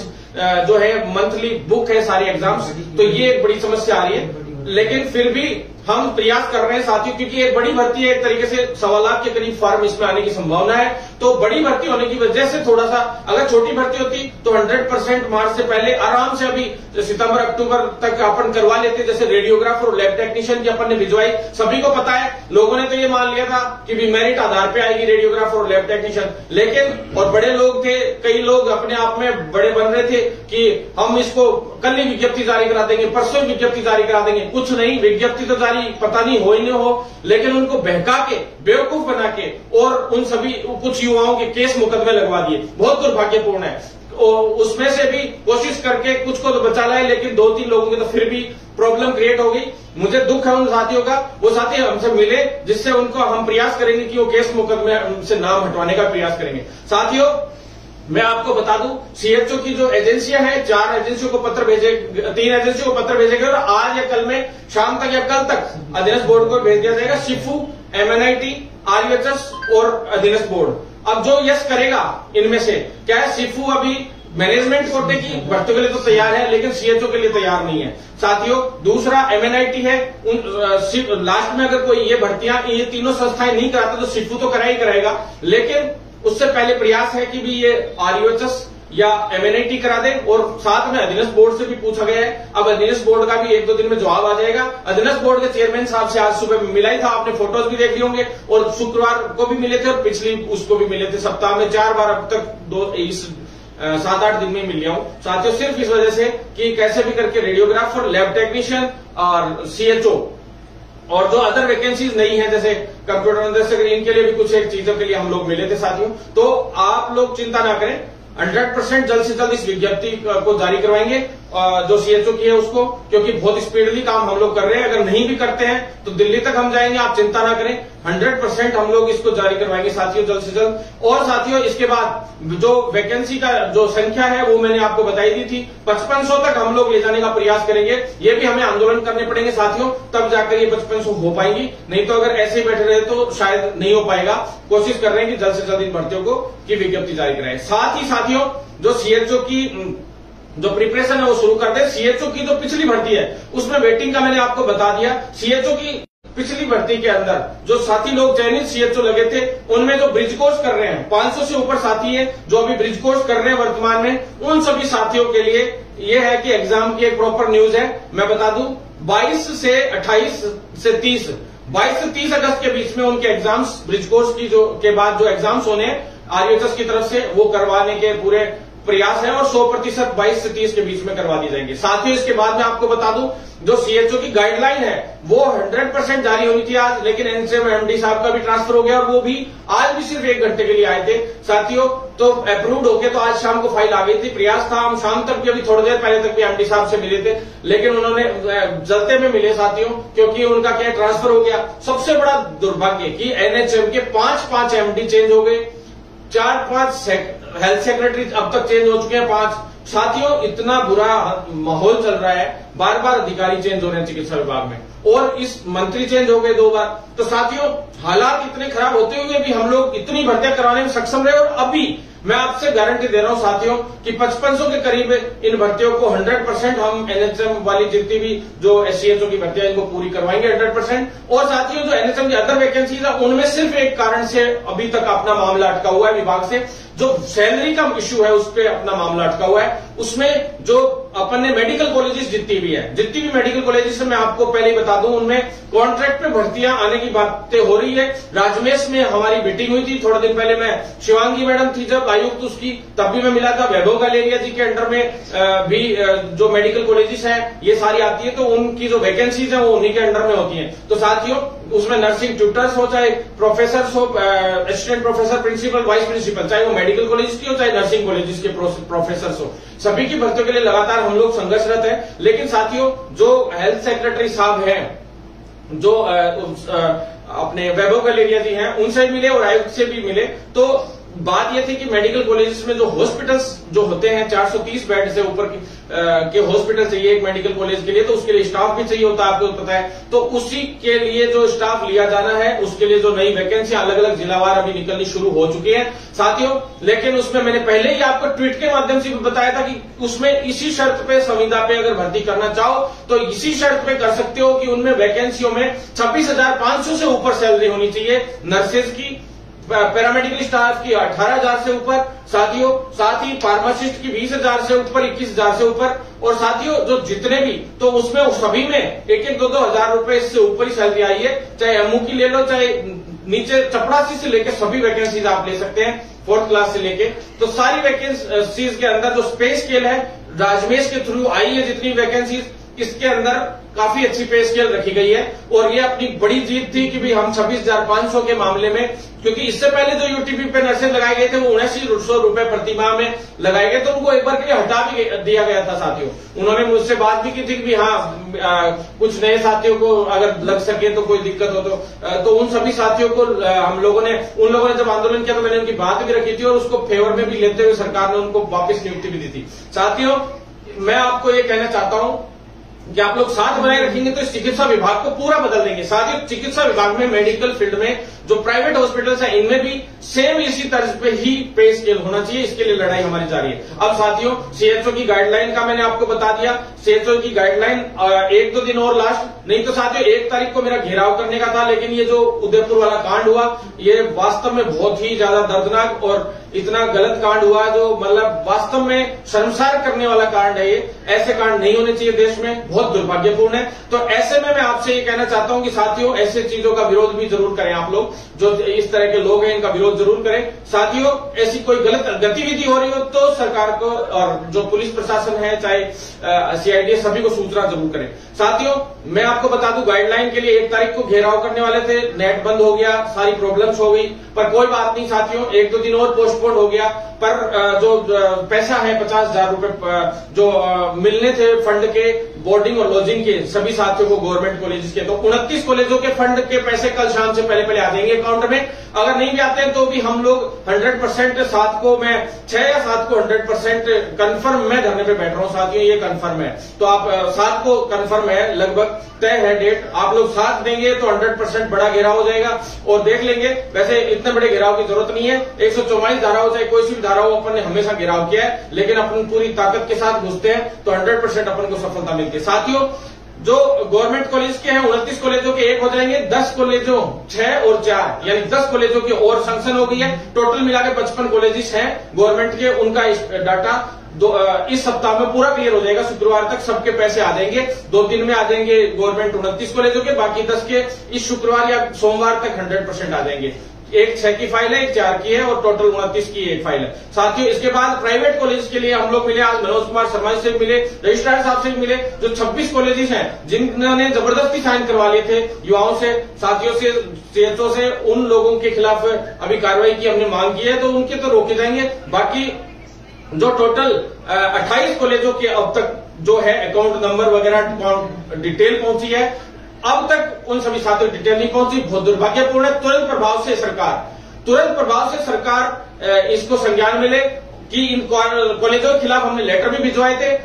A: जो है मंथली बुक है सारी एग्जाम्स, तो ये एक बड़ी समस्या आ रही है। लेकिन फिर भी हम प्रयास कर रहे हैं साथियों, क्योंकि एक बड़ी भर्ती है, एक तरीके से 1.25 लाख के करीब फॉर्म इसमें आने की संभावना है। तो बड़ी भर्ती होने की वजह से थोड़ा सा, अगर छोटी भर्ती होती तो 100% मार्च से पहले आराम से अभी सितंबर अक्टूबर तक अपन करवा लेते। जैसे रेडियोग्राफर और लैब टेक्नीशियन की अपन ने भिजवाई, सभी को पता है, लोगों ने तो ये मान लिया था कि भी मेरिट आधार पे आएगी रेडियोग्राफर और लैब टेक्नीशियन। लेकिन और बड़े लोग थे, कई लोग अपने आप में बड़े बन रहे थे कि हम इसको कल ही विज्ञप्ति जारी करा देंगे, परसों ही विज्ञप्ति जारी करा देंगे। कुछ नहीं, विज्ञप्ति तो जारी पता नहीं हो ही नहीं हो, लेकिन उनको बहका के, बेवकूफ बना के और उन सभी कुछ युवाओं के केस मुकदमे लगवा दिए। बहुत दुर्भाग्यपूर्ण है। और उसमें से भी कोशिश करके कुछ को तो बचा लाए, लेकिन 2-3 लोगों की तो फिर भी प्रॉब्लम क्रिएट हो गई। मुझे दुख है उन साथियों का, वो साथी हमसे मिले, जिससे उनको हम प्रयास करेंगे कि वो केस मुकदमे से नाम हटवाने का प्रयास करेंगे। साथियों, मैं आपको बता दूं, सीएचओ की जो एजेंसियां हैं, 4 एजेंसियों को पत्र भेजे, 3 एजेंसियों को पत्र भेजे गए और आज या कल में, शाम तक या कल तक अधीनस्थ बोर्ड को भेज दिया जाएगा। शिफू, MNIT, RUHS और अधीनस्थ बोर्ड। अब जो यस करेगा इनमें से, क्या है, शिफू अभी मैनेजमेंट कोटे की भर्तियों के लिए तो तैयार है, लेकिन सीएचओ के लिए तैयार नहीं है साथियों। दूसरा MNIT है, लास्ट में अगर कोई ये भर्तियां, ये तीनों संस्थाएं नहीं कराते तो शिफू तो करा ही कराएगा, लेकिन उससे पहले प्रयास है कि भी ये RUHS या MNIT करा दे। और साथ में अधीनस्थ बोर्ड से भी पूछा गया है। अब अधीनस्थ बोर्ड का भी 1-2 दिन में जवाब आ जाएगा। अधीनस्थ बोर्ड के चेयरमैन साहब से आज सुबह मिला ही था, आपने फोटोज भी देख लिए होंगे, और शुक्रवार को भी मिले थे और पिछली उसको भी मिले थे। सप्ताह में 4 बार अब तक 7-8 दिन में मिल गया हूं साथियों, सिर्फ इस वजह से कि कैसे भी करके रेडियोग्राफर, लैब टेक्नीशियन और सीएचओ और जो अदर वैकेंसीज नहीं है जैसे कंप्यूटर अध्यक्ष, इनके लिए भी कुछ एक चीजों के लिए हम लोग मिले थे साथियों। तो आप लोग चिंता ना करें, 100% जल्द से जल्द इस विज्ञप्ति को जारी करवाएंगे जो सीएचओ की है उसको, क्योंकि बहुत स्पीडली काम हम लोग कर रहे हैं। अगर नहीं भी करते हैं तो दिल्ली तक हम जाएंगे, आप चिंता ना करें, 100% हम लोग इसको जारी करवाएंगे साथियों जल्द से जल्द। और साथियों, इसके बाद जो वैकेंसी का जो संख्या है वो मैंने आपको बताई दी थी, 5500 तक हम लोग ले जाने का प्रयास करेंगे। ये भी हमें आंदोलन करने पड़ेंगे साथियों, तब जाकर ये 5500 हो पाएंगी, नहीं तो अगर ऐसे ही बैठे रहे तो शायद नहीं हो पाएगा। कोशिश कर रहे हैं कि जल्द से जल्द इन भर्तियों को की विज्ञप्ति जारी कराएं। साथ ही साथियों, जो सीएचओ की जो प्रिपरेशन है वो शुरू कर दे। सीएचओ की जो पिछली भर्ती है उसमें वेटिंग का मैंने आपको बता दिया। सीएचओ की पिछली भर्ती के अंदर जो साथी लोग चयनित सीएचओ लगे थे, उनमें जो ब्रिज कोर्स कर रहे हैं, 500 से ऊपर साथी है जो अभी ब्रिज कोर्स कर रहे हैं वर्तमान में, उन सभी साथियों के लिए यह है कि एग्जाम की एक प्रॉपर न्यूज है। मैं बता दूं, 22 से 30 अगस्त के बीच में उनके एग्जाम्स, ब्रिज कोर्स की जो के बाद जो एग्जाम्स होने हैं RUHS की तरफ से, वो करवाने के पूरे प्रयास है और 100% 22 से 30 के बीच में करवा दी जाएंगे साथियों। इसके बाद मैं आपको बता दूं, जो सीएचओ की गाइडलाइन है वो 100% जारी होनी थी आज, लेकिन एनसीएम MD साहब का भी ट्रांसफर हो गया और वो भी आज भी सिर्फ 1 घंटे के लिए आए थे साथियों। तो अप्रूव्ड होके तो आज शाम को फाइल आ गई थी। प्रयास था हम शाम तक भी, अभी थोड़ी देर पहले तक भी MD साहब से मिले थे, लेकिन उन्होंने जलते में मिले साथियों, क्योंकि उनका क्या ट्रांसफर हो गया। सबसे बड़ा दुर्भाग्य कि NHM के 5 MD चेंज हो गए, 4-5 हेल्थ सेक्रेटरी अब तक चेंज हो चुके हैं, 5 साथियों। इतना बुरा माहौल चल रहा है, बार बार अधिकारी चेंज हो रहे हैं चिकित्सा विभाग में, और इस मंत्री चेंज हो गए 2 बार। तो साथियों, हालात इतने खराब होते हुए भी हम लोग इतनी भर्तियां कराने में सक्षम रहे। और अभी मैं आपसे गारंटी दे रहा हूं साथियों कि 5500 के करीब इन भर्तियों को 100% हम NHM वाली जितनी भी जो सीएचओ की भर्तियां इनको पूरी करवाएंगे 100%। और साथियों, जो NHM की अदर वैकेंसीज है उनमें सिर्फ एक कारण से अभी तक अपना मामला अटका हुआ है विभाग से, जो सैलरी का इश्यू है उस पर अपना मामला अटका हुआ है। उसमें जो अपन ने मेडिकल कॉलेजेस जितनी भी मेडिकल कॉलेजेस मैं आपको पहले ही बता दूं, उनमें कॉन्ट्रैक्ट पे भर्तियां आने की बातें हो रही है। राजमेश में हमारी मीटिंग हुई थी थोड़ा दिन पहले, मैं शिवांगी मैडम थी जब आयुक्त उसकी, तब भी मैं मिला था। वैभव गलेरिया जी के अंडर में भी जो मेडिकल कॉलेजेस हैं ये सारी आती है, तो उनकी जो वैकेंसीज है वो उन्हीं के अंडर में होती है। तो साथियों, उसमें नर्सिंग ट्यूटर्स हो, चाहे प्रोफेसर हो, assistant professor, principal, vice principal, चाहे वो मेडिकल कॉलेज की हो चाहे नर्सिंग कॉलेज के प्रोफेसर हो, सभी की भर्तियों के लिए लगातार हम लोग संघर्षरत है। लेकिन साथियों, जो हेल्थ सेक्रेटरी साहब हैं जो अपने वैभव कलेरिया जी हैं उनसे मिले और आयुक्त से भी मिले। तो बात यह थी कि मेडिकल कॉलेजेस में जो हॉस्पिटल्स जो होते हैं 430 बेड से ऊपर के हॉस्पिटल चाहिए एक मेडिकल कॉलेज के लिए, तो उसके लिए स्टाफ भी चाहिए होता है, आपको पता है। तो उसी के लिए जो स्टाफ लिया जाना है उसके लिए जो नई वैकेंसी अलग अलग जिलावार अभी निकलनी शुरू हो चुकी है साथियों। लेकिन उसमें मैंने पहले ही आपको ट्वीट के माध्यम से बताया था कि उसमें इसी शर्त पे संविदा पे अगर भर्ती करना चाहो तो इसी शर्त पे कर सकते हो कि उनमें वैकेंसियों में 26,500 से ऊपर सैलरी होनी चाहिए नर्सेज की, पैरामेडिकल स्टाफ की 18,000 से ऊपर साथियों, साथ ही फार्मासिस्ट की 20,000 से ऊपर, 21,000 से ऊपर, और साथियों जो जितने भी, तो उसमें सभी में 1-2 हजार रुपए इससे ऊपर ही सैलरी आई है। चाहे एमओ की ले लो, चाहे नीचे चपरासी से लेकर सभी वैकेंसीज आप ले सकते हैं 4th क्लास से लेके। तो सारी वैकेंसीज के अंदर जो पे स्केल है राजमेश के थ्रू आई है जितनी वैकेंसीज, इसके अंदर काफी अच्छी पे स्केल रखी गई है। और ये अपनी बड़ी जीत थी कि भी हम 26,500 के मामले में, क्योंकि इससे पहले जो यूटीपी पे नर्सेज लगाए गए थे वो 7900 रुपए प्रति माह में लगाए गए, तो उनको एक बार के लिए हटा भी दिया गया था साथियों। उन्होंने मुझसे बात भी की थी कि हाँ कुछ नए साथियों को अगर लग सके तो कोई दिक्कत हो तो उन सभी साथियों को हम लोगों ने, उन लोगों ने जब आंदोलन किया तो मैंने उनकी बात भी रखी थी और उसको फेवर में भी लेते हुए सरकार ने उनको वापस नियुक्ति भी दी थी। साथियों मैं आपको ये कहना चाहता हूं कि आप लोग साथ बनाए रखेंगे तो इस चिकित्सा विभाग को पूरा बदल देंगे। साथ ही चिकित्सा विभाग में मेडिकल फील्ड में जो प्राइवेट हॉस्पिटल्स हैं इनमें भी सेम इसी तर्ज पे ही पे स्केल होना चाहिए, इसके लिए लड़ाई हमारी जारी है। अब साथियों सीएचओ की गाइडलाइन का मैंने आपको बता दिया, सीएचओ की गाइडलाइन 1-2 दिन और लास्ट, नहीं तो साथियों 1 तारीख को मेरा घेराव करने का था, लेकिन ये जो उदयपुर वाला कांड हुआ ये वास्तव में बहुत ही ज्यादा दर्दनाक और इतना गलत कांड हुआ जो मतलब वास्तव में शर्मसार करने वाला कांड है। ये ऐसे कांड नहीं होने चाहिए देश में, बहुत दुर्भाग्यपूर्ण है। तो ऐसे में मैं आपसे ये कहना चाहता हूं कि साथियों ऐसे चीजों का विरोध भी जरूर करें, आप लोग जो इस तरह के लोग हैं इनका विरोध जरूर करें। साथियों ऐसी कोई गलत गतिविधि हो रही हो तो सरकार को और जो पुलिस प्रशासन है चाहे सीआईडी सभी को सूचना जरूर करें। साथियों मैं आपको बता दूं गाइडलाइन के लिए 1 तारीख को घेराव करने वाले थे, नेट बंद हो गया, सारी प्रॉब्लम्स हो गई, पर कोई बात नहीं साथियों 1-2 दिन और पोस्टपोन हो गया। पर जो पैसा है 50,000 रुपए जो मिलने थे फंड के बोर्डिंग और लॉजिंग के सभी साथियों को गवर्नमेंट कॉलेजेस के, तो 29 कॉलेजों के फंड के पैसे कल शाम से पहले आ जाएंगे अकाउंट में। अगर नहीं भी आते हैं तो भी हम लोग 100% 7 को मैं 6 या 7 को 100% कंफर्म मैं धरने पे बैठ रहा हूं साथियों, ये कंफर्म है। तो आप 7 को कंफर्म है, लगभग तय है डेट, आप लोग साथ देंगे तो 100% बड़ा घेराव हो जाएगा और देख लेंगे। वैसे इतने बड़े घेराव की जरूरत नहीं है, 144 धारा हो चाहे कोई सी भी धारा हो, अपन ने हमेशा घेराव किया है, लेकिन अपन पूरी ताकत के साथ घुसते हैं तो 100% अपन को सफलता मिलती है। साथियों जो गवर्नमेंट कॉलेज के हैं 29 कॉलेजों के 1 हो जाएंगे, 10 कॉलेजों 6 और 4 यानी 10 कॉलेजों की और सैंक्शन हो गई है। टोटल मिला के 55 कॉलेजेस हैं गवर्नमेंट के, उनका डाटा इस सप्ताह में पूरा क्लियर हो जाएगा। शुक्रवार तक सबके पैसे आ जाएंगे, 2 दिन में आ जाएंगे गवर्नमेंट 29 कॉलेजों के, बाकी 10 के इस शुक्रवार या सोमवार तक 100% आ जाएंगे। एक 6 की फाइल है, एक 4 की है और टोटल 29 की एक फाइल है। साथियों इसके बाद प्राइवेट कॉलेज के लिए हम लोग मिले, आज मनोज कुमार शर्मा से मिले, रजिस्ट्रार साहब से मिले, जो 26 कॉलेजेस हैं जिन्होंने जबरदस्ती साइन करवा लिए थे युवाओं से, साथियों से, सीएचओ से, उन लोगों के खिलाफ अभी कार्रवाई की हमने मांग की है, तो उनके तो रोके जाएंगे। बाकी जो टोटल 28 कॉलेजों के अब तक जो है अकाउंट नंबर वगैरह डिटेल पहुंची है, अब तक उन सभी साथियों की डिटेल नहीं पहुंची, बहुत दुर्भाग्यपूर्ण है। तुरंत प्रभाव से सरकार इसको संज्ञान में ले कि इन कॉलेजों के खिलाफ हमने लेटर भी भिजवाए थे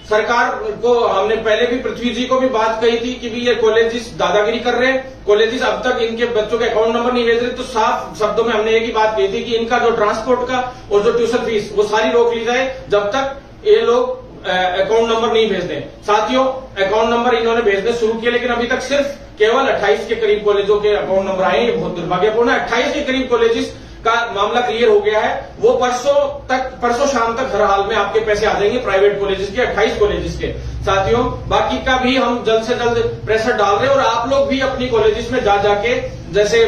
A: सरकार को। हमने पहले भी पृथ्वी जी को भी बात कही थी कि भी ये कॉलेजेस दादागिरी कर रहे हैं, कॉलेजेस अब तक इनके बच्चों के अकाउंट नंबर नहीं भेज रहे, तो साफ शब्दों में हमने एक ही बात कही थी कि इनका जो ट्रांसपोर्ट का और जो ट्यूशन फीस वो सारी रोक ली जाए जब तक ये लोग अकाउंट नंबर नहीं भेजते। साथियों अकाउंट नंबर इन्होंने भेजने शुरू किए, लेकिन अभी तक सिर्फ केवल 28 के करीब कॉलेजों के अकाउंट नंबर आए, ये बहुत दुर्भाग्यपूर्ण है। 28 के करीब कॉलेजेस का मामला क्लियर हो गया है, वो परसों शाम तक हर हाल में आपके पैसे आ जाएंगे प्राइवेट कॉलेजेस के, 28 कॉलेजेस के। साथियों बाकी का भी हम जल्द से जल्द प्रेशर डाल रहे हैं और आप लोग भी अपनी कॉलेजेस में जाके जैसे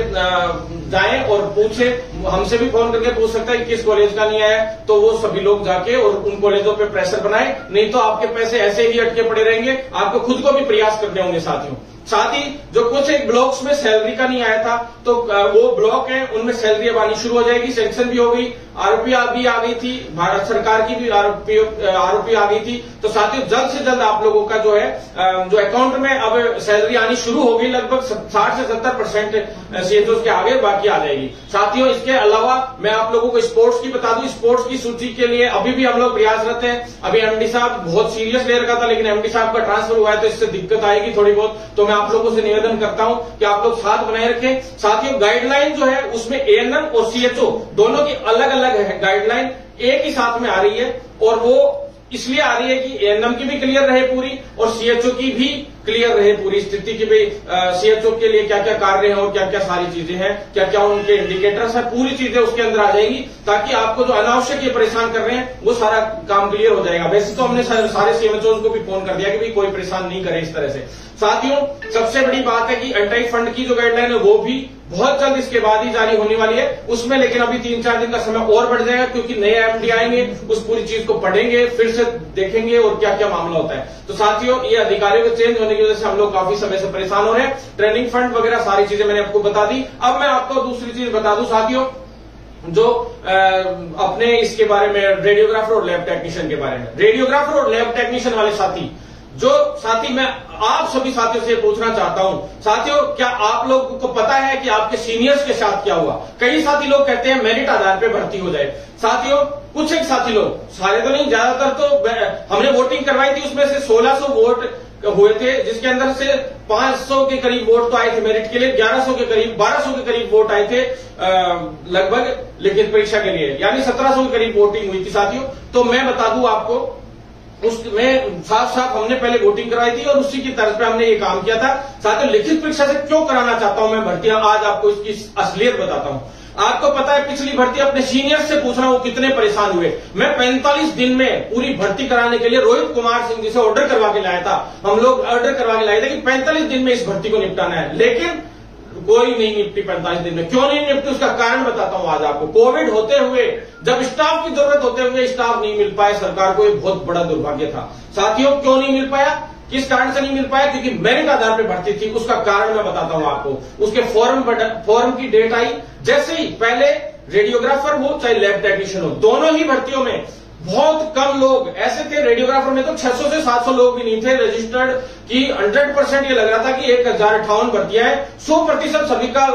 A: जाएं और पूछे, हमसे भी फोन करके पूछ सकता है कि किस कॉलेज का नहीं आया, तो वो सभी लोग जाके और उन कॉलेजों पे प्रेशर बनाए, नहीं तो आपके पैसे ऐसे ही अटके पड़े रहेंगे, आपको खुद को भी प्रयास करने होंगे साथियों। साथ ही जो कुछ एक ब्लॉक्स में सैलरी का नहीं आया था, तो वो ब्लॉक है उनमें सैलरी अब आनी शुरू हो जाएगी, सैंक्शन भी हो गई, आरोपी भी आ गई थी, भारत सरकार की भी आरोपी आ गई थी। तो साथियों जल्द से जल्द आप लोगों का जो है जो अकाउंट में अब सैलरी आनी शुरू हो गई, लगभग 60 से 70% सीएचओ के आगे बाकी आ जाएगी। साथियों इसके अलावा मैं आप लोगों को स्पोर्ट्स की बता दूं, स्पोर्ट्स की सूची के लिए अभी भी हम लोग प्रयासरत हैं। अभी एमडी साहब बहुत सीरियस ले रखा था, लेकिन एमडी साहब का ट्रांसफर हुआ है तो इससे दिक्कत आएगी थोड़ी बहुत, तो मैं आप लोगों से निवेदन करता हूं कि आप लोग साथ बनाए रखें। साथियों गाइडलाइन जो है उसमें एएनएम और सीएचओ दोनों की अलग अलग है गाइडलाइन, एक ही साथ में आ रही है, और वो इसलिए आ रही है कि एएनएम की भी क्लियर रहे पूरी और सीएचओ की भी क्लियर रहे पूरी स्थिति की, भाई सीएचओ के लिए क्या क्या कार्य है और क्या क्या सारी चीजें हैं, क्या क्या उनके इंडिकेटर्स है, पूरी चीजें उसके अंदर आ जाएंगी, ताकि आपको जो अनावश्यक ये परेशान कर रहे हैं वो सारा काम क्लियर हो जाएगा। वैसे तो हमने सारे सीएमएचओ को भी फोन कर दिया कि भाई कोई परेशान नहीं करे इस तरह से। साथियों सबसे बड़ी बात है कि एंटी फंड की जो गाइडलाइन है वो भी बहुत जल्द इसके बाद ही जारी होने वाली है उसमें, लेकिन अभी 3-4 दिन का समय और बढ़ जाएगा, क्योंकि नए एमडी आएंगे, उस पूरी चीज को पढ़ेंगे, फिर से देखेंगे और क्या क्या मामला होता है। तो साथियों ये अधिकारियों के चेंज होने की वजह से हम लोग काफी समय से परेशान हो रहे हैं। ट्रेनिंग फंड वगैरह सारी चीजें मैंने आपको बता दी। अब मैं आपको दूसरी चीज बता दूं साथियों, जो अपने इसके बारे में रेडियोग्राफर और लैब टेक्नीशियन के बारे में, रेडियोग्राफर और लैब टेक्नीशियन वाले साथी, जो साथी मैं आप सभी साथियों से पूछना चाहता हूं, साथियों क्या आप लोगों को पता है कि आपके सीनियर्स के साथ क्या हुआ? कई साथी लोग कहते हैं मेरिट आधार पे भर्ती हो जाए। साथियों कुछ एक साथी लोग, सारे तो नहीं, ज्यादातर तो हमने वोटिंग करवाई थी, उसमें से 1600 वोट हुए थे, जिसके अंदर से 500 के करीब वोट तो आए थे मेरिट के लिए, 1100 के करीब 1200 के करीब वोट आए थे लगभग लिखित परीक्षा के लिए, यानी 1700 के करीब वोटिंग हुई थी साथियों। तो मैं बता दूं आपको, उसमें साफ साफ हमने पहले वोटिंग कराई थी और उसी की तर्ज पे हमने ये काम किया था। साथियों लिखित परीक्षा से क्यों कराना चाहता हूं मैं भर्तियां, आज आपको इसकी असलियत बताता हूं। आपको पता है पिछली भर्ती अपने सीनियर्स से पूछना वो कितने परेशान हुए। मैं 45 दिन में पूरी भर्ती कराने के लिए रोहित कुमार सिंह जी से ऑर्डर करवा के लाया था, हम लोग ऑर्डर करवा के लाए थे कि 45 दिन में इस भर्ती को निपटाना है, लेकिन कोई नहीं निपटी 45 दिन में। क्यों नहीं निपटी उसका कारण बताता हूं आज आपको। कोविड होते हुए, जब स्टाफ की जरूरत होते हुए स्टाफ नहीं मिल पाया, सरकार को एक बहुत बड़ा दुर्भाग्य था। साथियों क्यों नहीं मिल पाया, किस कारण से नहीं मिल पाया? क्योंकि मेरिट आधार पर भर्ती थी, उसका कारण मैं बताता हूं आपको। उसके फॉर्म की डेट आई, जैसे ही पहले रेडियोग्राफर हो चाहे लैब टेक्नीशियन हो, दोनों ही भर्तियों में बहुत कम लोग ऐसे थे। रेडियोग्राफर में तो 600 से 700 लोग भी नहीं थे रजिस्टर्ड, की 100% ये लग रहा था कि 1058 भर्तियां हैं, 100% सभी का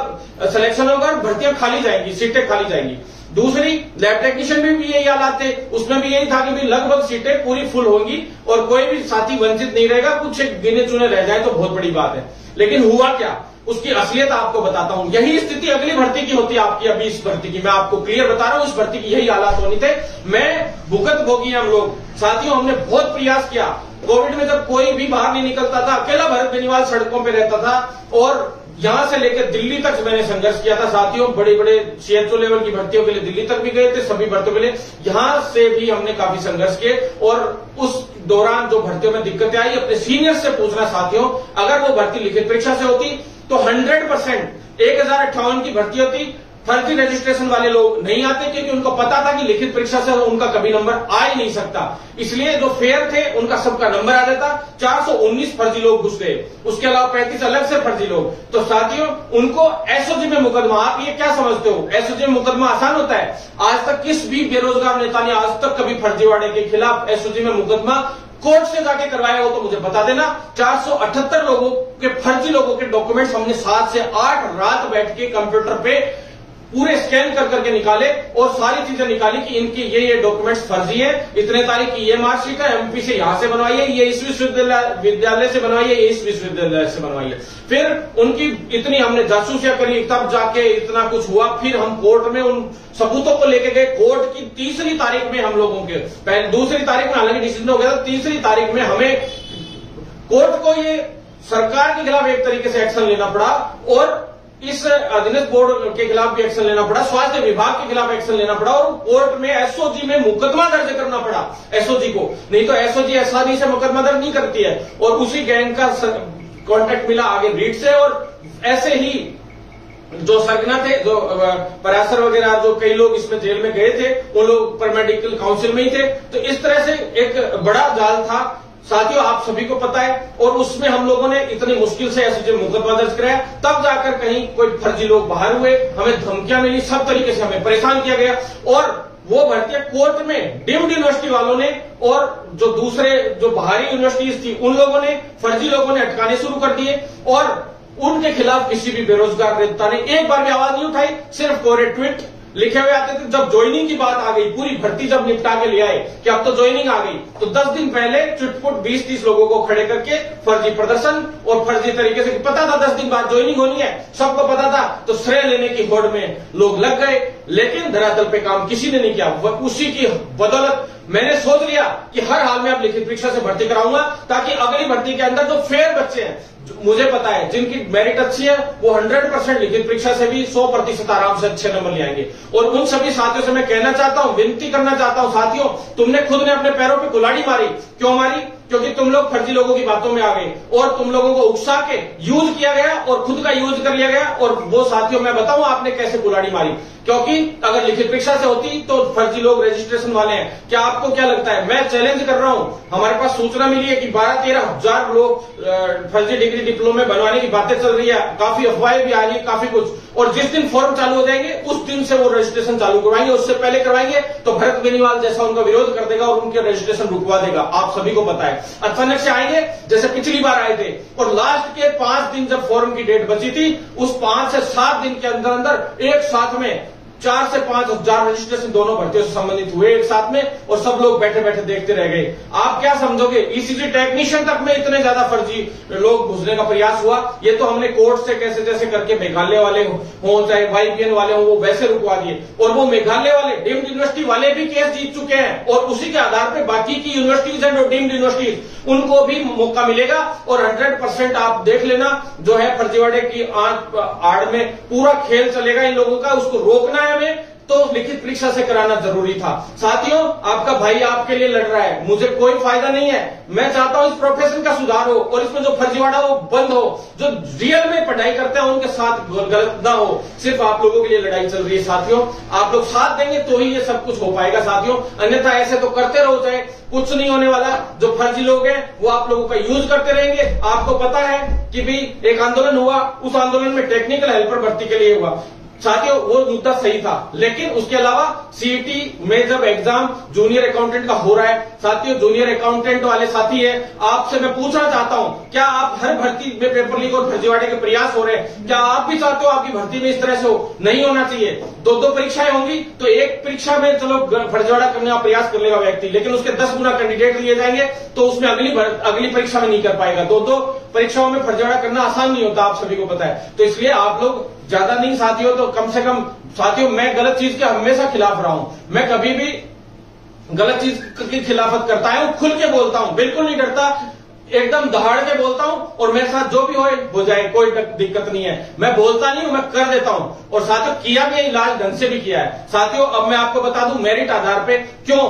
A: सिलेक्शन होगा और भर्तियां खाली जाएंगी, सीटें खाली जाएंगी। दूसरी लैब टेक्नीशियन में भी यही हालात थे, उसमें भी यही था कि भी लगभग सीटें पूरी फुल होंगी और कोई भी साथी वंचित नहीं रहेगा, कुछ एक गिने चुने रह जाए तो बहुत बड़ी बात है। लेकिन हुआ क्या, उसकी असलियत आपको बताता हूं। यही स्थिति अगली भर्ती की होती है आपकी, अभी इस भर्ती की मैं आपको क्लियर बता रहा हूं, इस भर्ती की यही हालात होनी थे। मैं भुगत भोगी हम लोग साथियों, हमने बहुत प्रयास किया। कोविड में जब कोई भी बाहर नहीं निकलता था, अकेला भरत बेनीवाल सड़कों पर रहता था और यहां से लेकर दिल्ली तक मैंने संघर्ष किया था साथियों। बड़े बड़े सीएचओ लेवल की भर्तियों के लिए दिल्ली तक भी गए थे, सभी भर्तियों के लिए यहां से भी हमने काफी संघर्ष किए। और उस दौरान जो भर्तियों में दिक्कतें आई, अपने सीनियर से पूछना साथियों, अगर वो भर्ती लिखित परीक्षा से होती तो 100% 1058 की भर्ती होती। फर्जी रजिस्ट्रेशन वाले लोग नहीं आते, क्योंकि उनको पता था कि लिखित परीक्षा से उनका कभी नंबर आ ही नहीं सकता, इसलिए जो फेयर थे उनका सबका नंबर आ जाता। 419 फर्जी लोग घुस गए, उसके अलावा 35 अलग से फर्जी लोग। तो साथियों उनको एसओजी में मुकदमा, आप ये क्या समझते हो एसओजी में मुकदमा आसान होता है? आज तक किस भी बेरोजगार नेता ने आज तक कभी फर्जीवाड़े के खिलाफ एसओजी में मुकदमा कोर्ट से जाके करवाया हो तो मुझे बता देना। 478 लोगों के फर्जी लोगों के डॉक्यूमेंट्स हमने 7 से 8 रात बैठ के कंप्यूटर पे पूरे स्कैन कर करके निकाले और सारी चीजें निकाली कि इनके ये डॉक्यूमेंट्स फर्जी है, इतने तारीख की ये मार्कशीट है, एमपी से यहां से बनवाई है, ये इस विश्वविद्यालय से बनवाई है, ये इस विश्वविद्यालय से बनवाई है। फिर उनकी इतनी हमने जासूसियां करी, तब जाके इतना कुछ हुआ। फिर हम कोर्ट में उन सबूतों को लेके गए। कोर्ट की 3री तारीख में हम लोगों के, पहले 2री तारीख में हालांकि डिसीजन हो गया था, 3री तारीख में हमें कोर्ट को ये सरकार के खिलाफ एक तरीके से एक्शन लेना पड़ा और इस अधीनस्थ बोर्ड के खिलाफ भी एक्शन लेना पड़ा, स्वास्थ्य विभाग के खिलाफ एक्शन लेना पड़ा और कोर्ट में एसओजी में मुकदमा दर्ज करना पड़ा एसओजी को। नहीं तो एसओजी आसानी से मुकदमा दर्ज नहीं करती है। और उसी गैंग का कॉन्टेक्ट मिला आगे रीट से, और ऐसे ही जो सरगना थे, जो परासर वगैरह, जो कई लोग इसमें जेल में गए थे, वो लोग पर मेडिकल काउंसिल में ही थे। तो इस तरह से एक बड़ा जाल था साथियों आप सभी को पता है, और उसमें हम लोगों ने इतनी मुश्किल से एसएचजी मुकदमा दर्ज कराया, तब जाकर कहीं कोई फर्जी लोग बाहर हुए, हमें धमकियां मिली, सब तरीके से हमें परेशान किया गया। और वो भर्तियां कोर्ट में डीम्ड यूनिवर्सिटी वालों ने और जो दूसरे जो बाहरी यूनिवर्सिटीज थी उन लोगों ने, फर्जी लोगों ने अटकाने शुरू कर दिए, और उनके खिलाफ किसी भी बेरोजगार नेता ने एक बार भी आवाज नहीं उठाई, सिर्फ कोरे ट्वीट लिखे हुए आते थे। जब ज्वाइनिंग की बात आ गई, पूरी भर्ती जब निपटा के ले आए कि अब तो ज्वाइनिंग आ गई, तो 10 दिन पहले चुटपुट 20-30 लोगों को खड़े करके फर्जी प्रदर्शन और फर्जी तरीके से, पता था 10 दिन बाद ज्वाइनिंग होनी है, सबको पता था, तो श्रेय लेने की होड़ में लोग लग गए, लेकिन धरातल पे काम किसी ने नहीं किया। उसी की बदौलत मैंने सोच लिया कि हर हाल में अब लिखित परीक्षा से भर्ती कराऊंगा, ताकि अगली भर्ती के अंदर जो फेयर बच्चे हैं, मुझे पता है जिनकी मेरिट अच्छी है, वो 100% लिखित परीक्षा से भी 100% आराम से अच्छे नंबर ले आएंगे। और उन सभी साथियों से मैं कहना चाहता हूं, विनती करना चाहता हूं, साथियों तुमने खुद ने अपने पैरों पे कुल्हाड़ी मारी। क्यों मारी? क्योंकि तुम लोग फर्जी लोगों की बातों में आ गए और तुम लोगों को उकसा के यूज किया गया और खुद का यूज कर लिया गया। और वो साथियों मैं बताऊं आपने कैसे कुल्हाड़ी मारी, क्योंकि अगर लिखित परीक्षा से होती तो फर्जी लोग रजिस्ट्रेशन वाले हैं। क्या आपको क्या लगता है, मैं चैलेंज कर रहा हूं, हमारे पास सूचना मिली है कि 12-13 हजार लोग फर्जी डिग्री डिप्लोमे बनवाने की बातें चल रही है, काफी अफवाहें भी आ रही है, काफी कुछ। और जिस दिन फॉर्म चालू हो जाएंगे उस दिन से वो रजिस्ट्रेशन चालू करवाएंगे, उससे पहले करवाएंगे तो भरत बेनीवाल जैसा उनका विरोध कर देगा और उनके रजिस्ट्रेशन रुकवा देगा। आप सभी को पता है, अचानक से आएंगे जैसे पिछली बार आए थे, और लास्ट के 5 दिन जब फॉर्म की डेट बची थी, उस 5 से 7 दिन के अंदर अंदर एक साथ में 4 से 5 हजार रजिस्ट्रेशन दोनों भर्तियों से संबंधित हुए एक साथ में, और सब लोग बैठे बैठे देखते रह गए। आप क्या समझोगे, ईसीजी टेक्नीशियन तक में इतने ज्यादा फर्जी लोग घुसने का प्रयास हुआ? ये तो हमने कोर्ट से कैसे जैसे करके मेघालय वाले हो चाहे वाईपीएन वाले हो, वो वैसे रुकवा दिए। और वो मेघालय वाले डीम्ड यूनिवर्सिटी वाले भी केस जीत चुके हैं, और उसी के आधार पर बाकी की यूनिवर्सिटीज एंड डीम्ड यूनिवर्सिटीज उनको भी मौका मिलेगा। और 100% आप देख लेना, जो है फर्जीवाड़े की आड़ में पूरा खेल चलेगा इन लोगों का, उसको रोकना है हमें, तो लिखित परीक्षा से कराना जरूरी था। साथियों आपका भाई आपके लिए लड़ रहा है, मुझे कोई फायदा नहीं है। मैं चाहता हूं इस प्रोफेशन का सुधार हो और इसमें जो फर्जीवाड़ा वो बंद हो, जो रियल में पढ़ाई करते हैं उनके साथ गलत ना हो। सिर्फ आप लोगों के लिए लड़ाई चल रही है साथियों, आप लोग साथ देंगे तो ही ये सब कुछ हो पाएगा साथियों, अन्यथा ऐसे तो करते रहो चाहे कुछ नहीं होने वाला। जो फर्जी लोग हैं वो आप लोगों का यूज करते रहेंगे। आपको पता है कि भी एक आंदोलन हुआ, उस आंदोलन में टेक्निकल हेल्पर भर्ती के लिए हुआ साथियों, वो मुद्दा सही था, लेकिन उसके अलावा सीईटी में जब एग्जाम जूनियर अकाउंटेंट का हो रहा है साथियों, जूनियर अकाउंटेंट वाले साथी है, आपसे मैं पूछना चाहता हूं, क्या आप हर भर्ती में पेपर लीक और फर्जीवाड़े के प्रयास हो रहे हैं? क्या आप भी चाहते हो आपकी भर्ती में इस तरह से हो? नहीं होना चाहिए। 2-2 परीक्षाएं होंगी तो एक परीक्षा में चलो फर्जीवाड़ा करने का प्रयास कर लेगा व्यक्ति, लेकिन उसके 10 गुना कैंडिडेट लिए जाएंगे तो उसमें अगली परीक्षा में नहीं कर पाएगा। 2-2 परीक्षाओं में फर्जीवाड़ा करना आसान नहीं होता, आप सभी को पता है। तो इसलिए आप लोग ज्यादा नहीं साथियों, तो कम से कम साथियों मैं गलत चीज के हमेशा खिलाफ रहा हूं, मैं कभी भी गलत चीज की खिलाफत करता हूं, खुल के बोलता हूं, बिल्कुल नहीं डरता, एकदम दहाड़ के बोलता हूं, और मेरे साथ जो भी हो जाए, कोई दिक्कत नहीं है। मैं बोलता नहीं हूं, मैं कर देता हूं, और साथियों किया भी इलाज ढंग से भी किया है। साथियों अब मैं आपको बता दूं मेरिट आधार पे क्यों,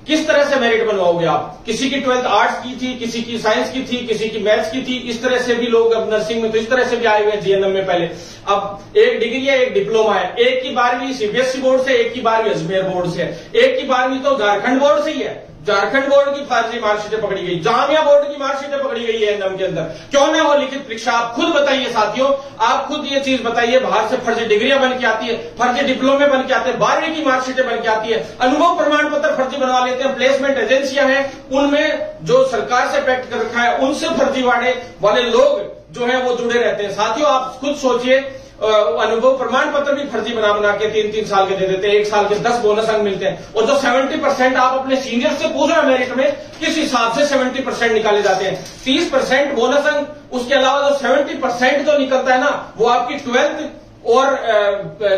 A: किस तरह से मेरिट बनवाओगे आप? किसी की 12th आर्ट्स की थी, किसी की साइंस की थी, किसी की मैथ्स की थी, इस तरह से भी लोग अब नर्सिंग में तो इस तरह से भी आए हुए हैं जीएनएम में पहले। अब एक डिग्री है, एक डिप्लोमा है, एक की 12वीं सीबीएसई बोर्ड से, एक की 12वीं अजमेर बोर्ड से, एक की 12वीं तो झारखंड बोर्ड से ही है। झारखंड बोर्ड की फर्जी मार्कशीटें पकड़ी गई, जामिया बोर्ड की मार्कशीटें पकड़ी गई है एनएम के अंदर। क्यों ना हो लिखित परीक्षा? आप खुद बताइए साथियों, आप खुद ये चीज बताइए। बाहर से फर्जी डिग्रियां बन के आती है, फर्जी डिप्लोमे बन के आते हैं, 12वीं की मार्कशीटें बन के आती है, अनुभव प्रमाण पत्र फर्जी बनवा लेते हैं, प्लेसमेंट एजेंसियां हैं उनमें जो सरकार से पैक्ट कर रखा है उनसे फर्जीवाड़े वाले लोग जो है वो जुड़े रहते हैं। साथियों आप खुद सोचिए, अनुभव प्रमाण पत्र भी फर्जी बना के 3-3 साल के दे देते हैं, 1 साल के 10 बोनस अंक मिलते हैं। और जो 70% आप अपने सीनियर से पूछ रहे हैं मेरिट में, किस हिसाब से 70% निकाले जाते हैं? 30% बोनस अंक, उसके अलावा जो 70% जो निकलता है ना, वो आपकी 12th और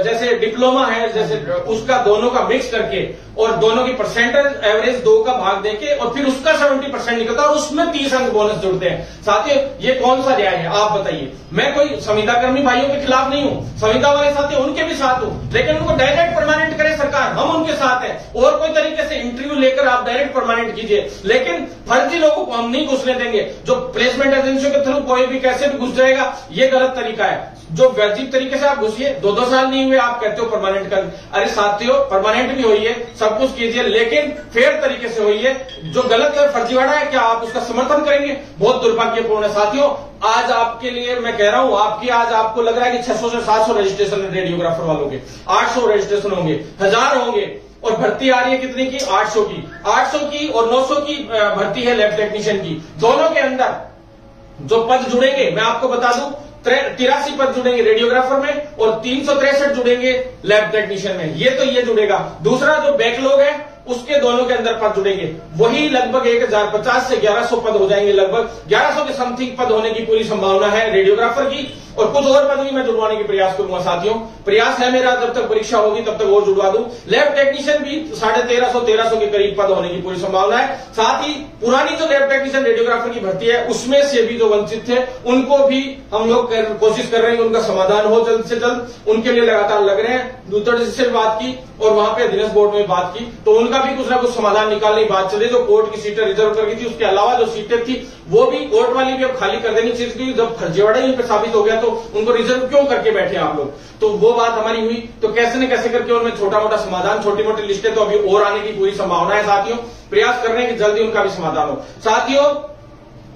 A: जैसे डिप्लोमा है जैसे उसका दोनों का मिक्स करके और दोनों की परसेंटेज एवरेज 2 का भाग देके और फिर उसका 70% निकलता है और उसमें 30 अंक बोनस जुड़ते हैं। साथियों ये कौन सा न्याय है आप बताइए? मैं कोई संविदा कर्मी भाइयों के खिलाफ नहीं हूं, संविदा वाले साथी उनके भी साथ हूं, लेकिन उनको डायरेक्ट परमानेंट करे सरकार, हम उनके साथ हैं। और कोई तरीके से इंटरव्यू लेकर आप डायरेक्ट परमानेंट कीजिए, लेकिन फर्जी लोगों को हम नहीं घुसने देंगे। जो प्लेसमेंट एजेंसियों के थ्रू कोई भी कैसे भी घुस जाएगा, ये गलत तरीका है। जो वैज्ञानिक तरीके से आप आप घुसिए, 2-2 साल नहीं हुए आप कहते हो परमानेंट कर। अरे साथियों, परमानेंट भी होइए, सब कुछ कीजिए, लेकिन फेयर तरीके से होइए। जो गलत है, फर्जीवाड़ा है, क्या आप उसका समर्थन करेंगे? बहुत दुर्भाग्यपूर्ण है साथियों। आज आपके लिए मैं कह रहा हूं, आज आपको लग रहा है कि 600 से 700 रजिस्ट्रेशन है रेडियोग्राफर वालों के, 800 रजिस्ट्रेशन होंगे, 1000 होंगे, और भर्ती आ रही है कितने की? 800 की। 800 की और 900 की भर्ती है लैब टेक्नीशियन की। दोनों के अंदर जो पद जुड़ेंगे मैं आपको बता दूं, 83 पद जुड़ेंगे रेडियोग्राफर में और 363 जुड़ेंगे लैब टेक्नीशियन में। ये जुड़ेगा। दूसरा जो बैकलॉग है उसके दोनों के अंदर पद जुड़ेंगे, वही लगभग 1050 से 1100 पद हो जाएंगे। लगभग 1100 के समथिंग पद होने की पूरी संभावना है रेडियोग्राफर की, और कुछ और पद भी मैं जुड़वाने की प्रयास करूंगा साथियों। प्रयास है मेरा, जब तक परीक्षा होगी तब तक और जुड़वा दूं। लैब टेक्नीशियन भी 1350 के करीब पद होने की पूरी संभावना है। साथ ही पुरानी जो लैब टेक्नीशियन रेडियोग्राफर की भर्ती है उसमें से भी जो वंचित थे उनको भी हम लोग कोशिश कर रहे हैं कि उनका समाधान हो जल्द से जल्द। उनके लिए लगातार लग रहे हैं। दूसरे से बात की और वहां पे अधीनस्थ बोर्ड में बात की, तो उनका भी कुछ ना कुछ समाधान निकालने की बात चली। जो कोर्ट की सीटें रिजर्व कर गई थी, उसके अलावा जो सीटें थी वो भी कोर्ट वाली भी अब खाली कर देनी चाहिए, क्योंकि जब फर्जीवाड़ा ही पे साबित हो गया तो उनको रिजर्व क्यों करके बैठे आप लोग। तो वो बात हमारी हुई, तो कैसे न कैसे करके उनमें छोटा मोटा समाधान, छोटी मोटी लिस्टें तो अभी और आने की पूरी संभावना है साथियों। प्रयास कर रहे हैं कि जल्दी उनका भी समाधान हो। साथियों,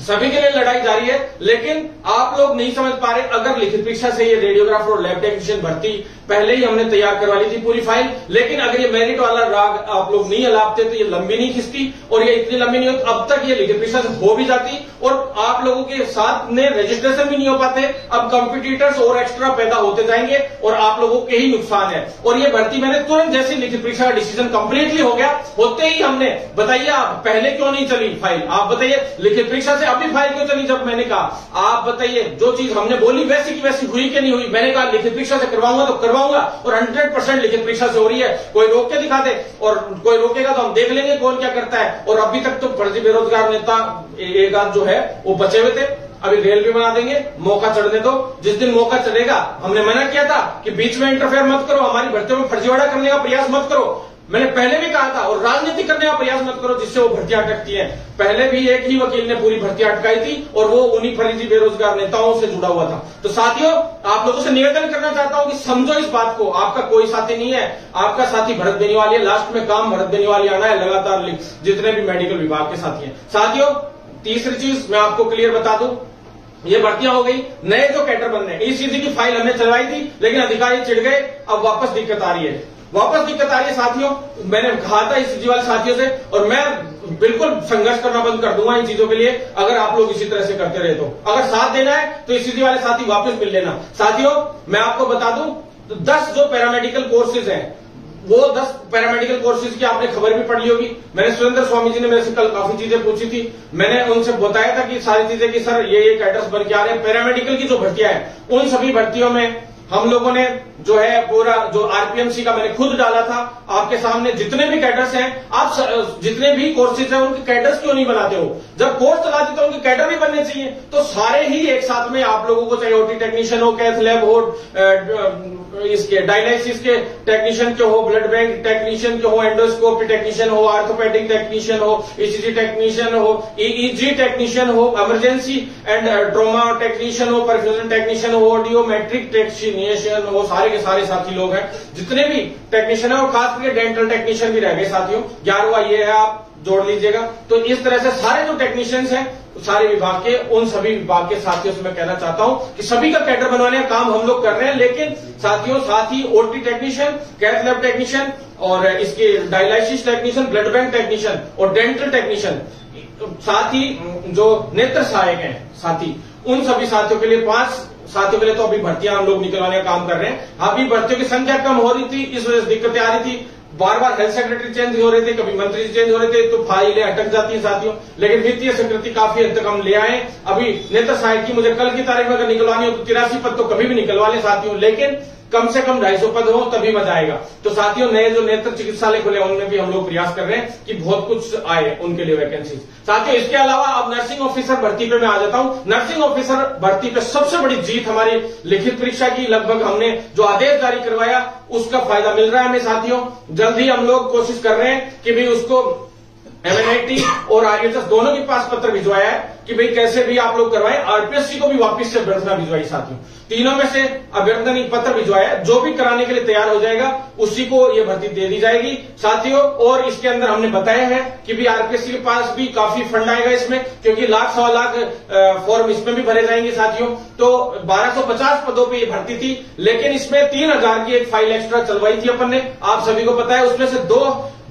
A: सभी के लिए लड़ाई जारी है, लेकिन आप लोग नहीं समझ पा रहे। अगर लिखित परीक्षा से ये रेडियोग्राफर और लैब टेक्नीशियन भर्ती पहले ही हमने तैयार करवा ली थी पूरी फाइल, लेकिन अगर ये मेरिट वाला राग आप लोग नहीं अलापते तो ये लंबी नहीं खिंचती, और ये इतनी लंबी नहीं होती। अब तक ये लिखित परीक्षा से हो भी जाती और आप लोगों के साथ में रजिस्ट्रेशन भी नहीं हो पाते। अब कंपटीटर्स और एक्स्ट्रा पैदा होते जाएंगे और आप लोगों के ही नुकसान है। और ये भर्ती मैंने तुरंत जैसे लिखित परीक्षा का डिसीजन कंप्लीटली हो गया होते ही हमने, बताइए आप पहले क्यों नहीं चली फाइल? आप बताइए, लिखित परीक्षा से अभी फाइल क्यों चली? जब मैंने कहा आप बताइए, जो चीज हमने बोली वैसी की वैसी हुई कि नहीं हुई? मैंने कहा लिखित परीक्षा से करवाऊंगा तो करवाऊंगा, और 100% लिखित परीक्षा से हो रही है। कोई रोक के दिखा दे, और कोई रोकेगा तो हम देख लेंगे कौन क्या करता है। और अभी तक तो फर्जी बेरोजगार नेता एक आध जो है वो बचे हुए थे। अभी रेल भी बना देंगे, मौका चढ़ने दो। जिस दिन मौका चढ़ेगा, हमने मना किया था कि बीच में इंटरफेयर मत करो, हमारी भर्तियों में फर्जीवाड़ा करने का प्रयास मत करो। मैंने पहले भी कहा था, और राजनीति करने का प्रयास मत करो जिससे वो भर्तियां अटकती हैं। पहले भी एक ही वकील ने पूरी भर्तियां अटकाई थी और वो उन्हीं फर्जी बेरोजगार नेताओं से जुड़ा हुआ था। तो साथियों, आप लोगों से निवेदन करना चाहता हूं कि समझो इस बात को। आपका कोई साथी नहीं है, आपका साथी भरत बेनीवाल है। लास्ट में काम भरत बेनीवाल आना है लगातार, जितने भी मेडिकल विभाग के साथी हैं। साथियों, तीसरी चीज मैं आपको क्लियर बता दूं, ये भर्तियां हो गई, नए जो कैडर बन रहे हैं। ईसीजी की फाइल हमने चलवाई थी, लेकिन अधिकारी चिढ़ गए, अब वापस दिक्कत आ रही है। साथियों, मैंने कहा था ईसीजी वाले साथियों से, और मैं बिल्कुल संघर्ष करना बंद कर दूंगा इन चीजों के लिए अगर आप लोग इसी तरह से करते रहे तो। अगर साथ देना है तो ईसीजी वाले साथी वापस मिल लेना। साथियों, मैं आपको बता दूं, 10 जो पैरामेडिकल कोर्सेज हैं, वो 10 पैरामेडिकल कोर्सेज की आपने खबर भी पढ़ ली होगी। मैंने सुरेंद्र स्वामी जी ने मेरे से कल काफी चीजें पूछी थी, मैंने उनसे बताया था कि सारी चीजें कि सर ये कैडर्स बन के आ रहे हैं। पैरामेडिकल की जो भर्तियां हैं, उन सभी भर्तियों में हम लोगों ने जो है पूरा जो आरपीएमसी का मैंने खुद डाला था आपके सामने। जितने भी कैडर्स हैं, आप जितने भी कोर्सेज हैं उनके कैडर्स क्यों नहीं बनाते हो? जब कोर्स चलाते तो उनके कैडर भी बनने चाहिए। तो सारे ही एक साथ में आप लोगों को, चाहे ओटी टेक्नीशियन हो, कैथ लैब हो, इसके डायलिसिस के टेक्नीशियन के हो, ब्लड बैंक टेक्नीशियन के हो, एंडोस्कोपी टेक्नीशियन हो, ऑर्थोपेडिक टेक्नीशियन हो, ईसीजी टेक्नीशियन हो, ईईजी टेक्नीशियन हो, इमरजेंसी एंड ट्रोमा टेक्नीशियन हो, परफ्यूजन टेक्नीशियन हो, ऑडियोमेट्रिक टेक्नीशियन हो, सारे के सारे साथी लोग हैं जितने भी टेक्नीशियन है। और खास करके डेंटल टेक्नीशियन भी रह गए साथियों, 11वां ये है, आप जोड़ लीजिएगा। तो इस तरह से सारे जो टेक्नीशियंस हैं सारे विभाग के, उन सभी विभाग के साथियों से मैं कहना चाहता हूं कि सभी का कैडर बनवाने का काम हम लोग कर रहे हैं। लेकिन साथियों, साथ ही OT technician, cath lab technician और इसके dialysis technician, blood bank technician और डेंटल टेक्नीशियन, साथ ही जो नेत्र सहायक हैं साथी, उन सभी साथियों के लिए 5 साथियों के लिए तो अभी भर्तियां हम लोग निकलवाने का काम कर रहे हैं। अभी भर्तियों की संख्या कम हो रही थी, इस वजह से दिक्कतें आ रही थी। बार बार हेल्थ सेक्रेटरी चेंज हो रहे थे, कभी मंत्री चेंज हो रहे थे, तो फाइलें अटक जाती है साथियों। लेकिन वित्तीय स्वीकृति काफी हद तक हम ले आए। अभी नेत्र सहायक की मुझे कल की तारीख में अगर निकलवानी हो तो 83 पद तो कभी भी निकलवा ले साथियों, लेकिन कम से कम 250 पद हो तभी मजा आएगा। तो साथियों, नए जो नेत्र चिकित्सालय खुले उनमें भी हम लोग प्रयास कर रहे हैं कि बहुत कुछ आए उनके लिए वैकेंसी। साथियों, इसके अलावा अब नर्सिंग ऑफिसर भर्ती पे मैं आ जाता हूं। नर्सिंग ऑफिसर भर्ती पे सबसे बड़ी जीत हमारी लिखित परीक्षा की, लगभग हमने जो आदेश जारी करवाया उसका फायदा मिल रहा है हमें साथियों। जल्द ही हम लोग कोशिश कर रहे हैं कि भी उसको MNIT और RHS दोनों के पास पत्र भिजवाया है कि भाई कैसे भी आप लोग करवाएं। RPSC को भी वापस से अभ्यर्थना भिजवाई साथियों, तीनों में से अभ्यर्थना पत्र भिजवाया, जो भी कराने के लिए तैयार हो जाएगा उसी को ये भर्ती दे दी जाएगी साथियों। और इसके अंदर हमने बताया है कि भी RPSC के पास भी काफी फंड आएगा इसमें, क्योंकि लाख सवा लाख फॉर्म इसमें भी भरे जाएंगे साथियों। तो 1250 पदों पर यह भर्ती थी, लेकिन इसमें 3000 की एक फाइल एक्स्ट्रा चलवाई थी अपन ने, आप सभी को पता है। उसमें से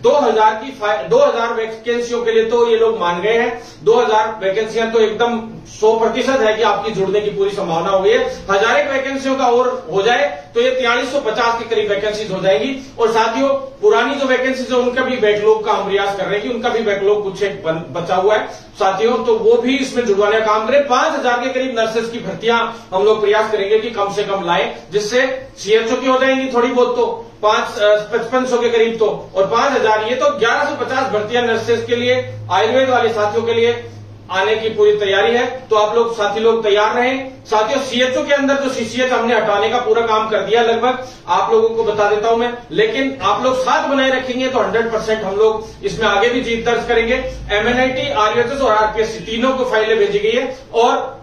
A: 2000 वैकेंसियों के लिए तो ये लोग मान गए हैं। 2000 वैकेंसियां तो एकदम 100% है कि आपकी जुड़ने की पूरी संभावना हो गई है। 1000 वैकेंसियों का और हो जाए तो ये 4350 के करीब वैकेंसीज हो जाएगी। और साथियों पुरानी जो वैकेंसीज है उनका भी बैकलॉग का हम प्रयास कर रहे हैं कि उनका भी बैकलॉग कुछ एक बचा हुआ है साथियों, तो वो भी इसमें जुड़वाने का काम करें। 5000 के करीब नर्सेज की भर्तियां हम लोग प्रयास करेंगे कि कम से कम लाए, जिससे CHO की हो जाएंगी थोड़ी बहुत, तो 5500 के करीब तो, और 5000 ये तो 1150 भर्तियां नर्सेज के लिए, आयुर्वेद वाले साथियों के लिए आने की पूरी तैयारी है। तो आप लोग साथी लोग तैयार रहें साथियों। CHO के अंदर जो CCH हमने हटाने का पूरा काम कर दिया लगभग, आप लोगों को बता देता हूं मैं, लेकिन आप लोग साथ बनाए रखेंगे तो 100% हम लोग इसमें आगे भी जीत दर्ज करेंगे। MNIT, RHS और RPSC तीनों को फाइलें भेजी गई है, और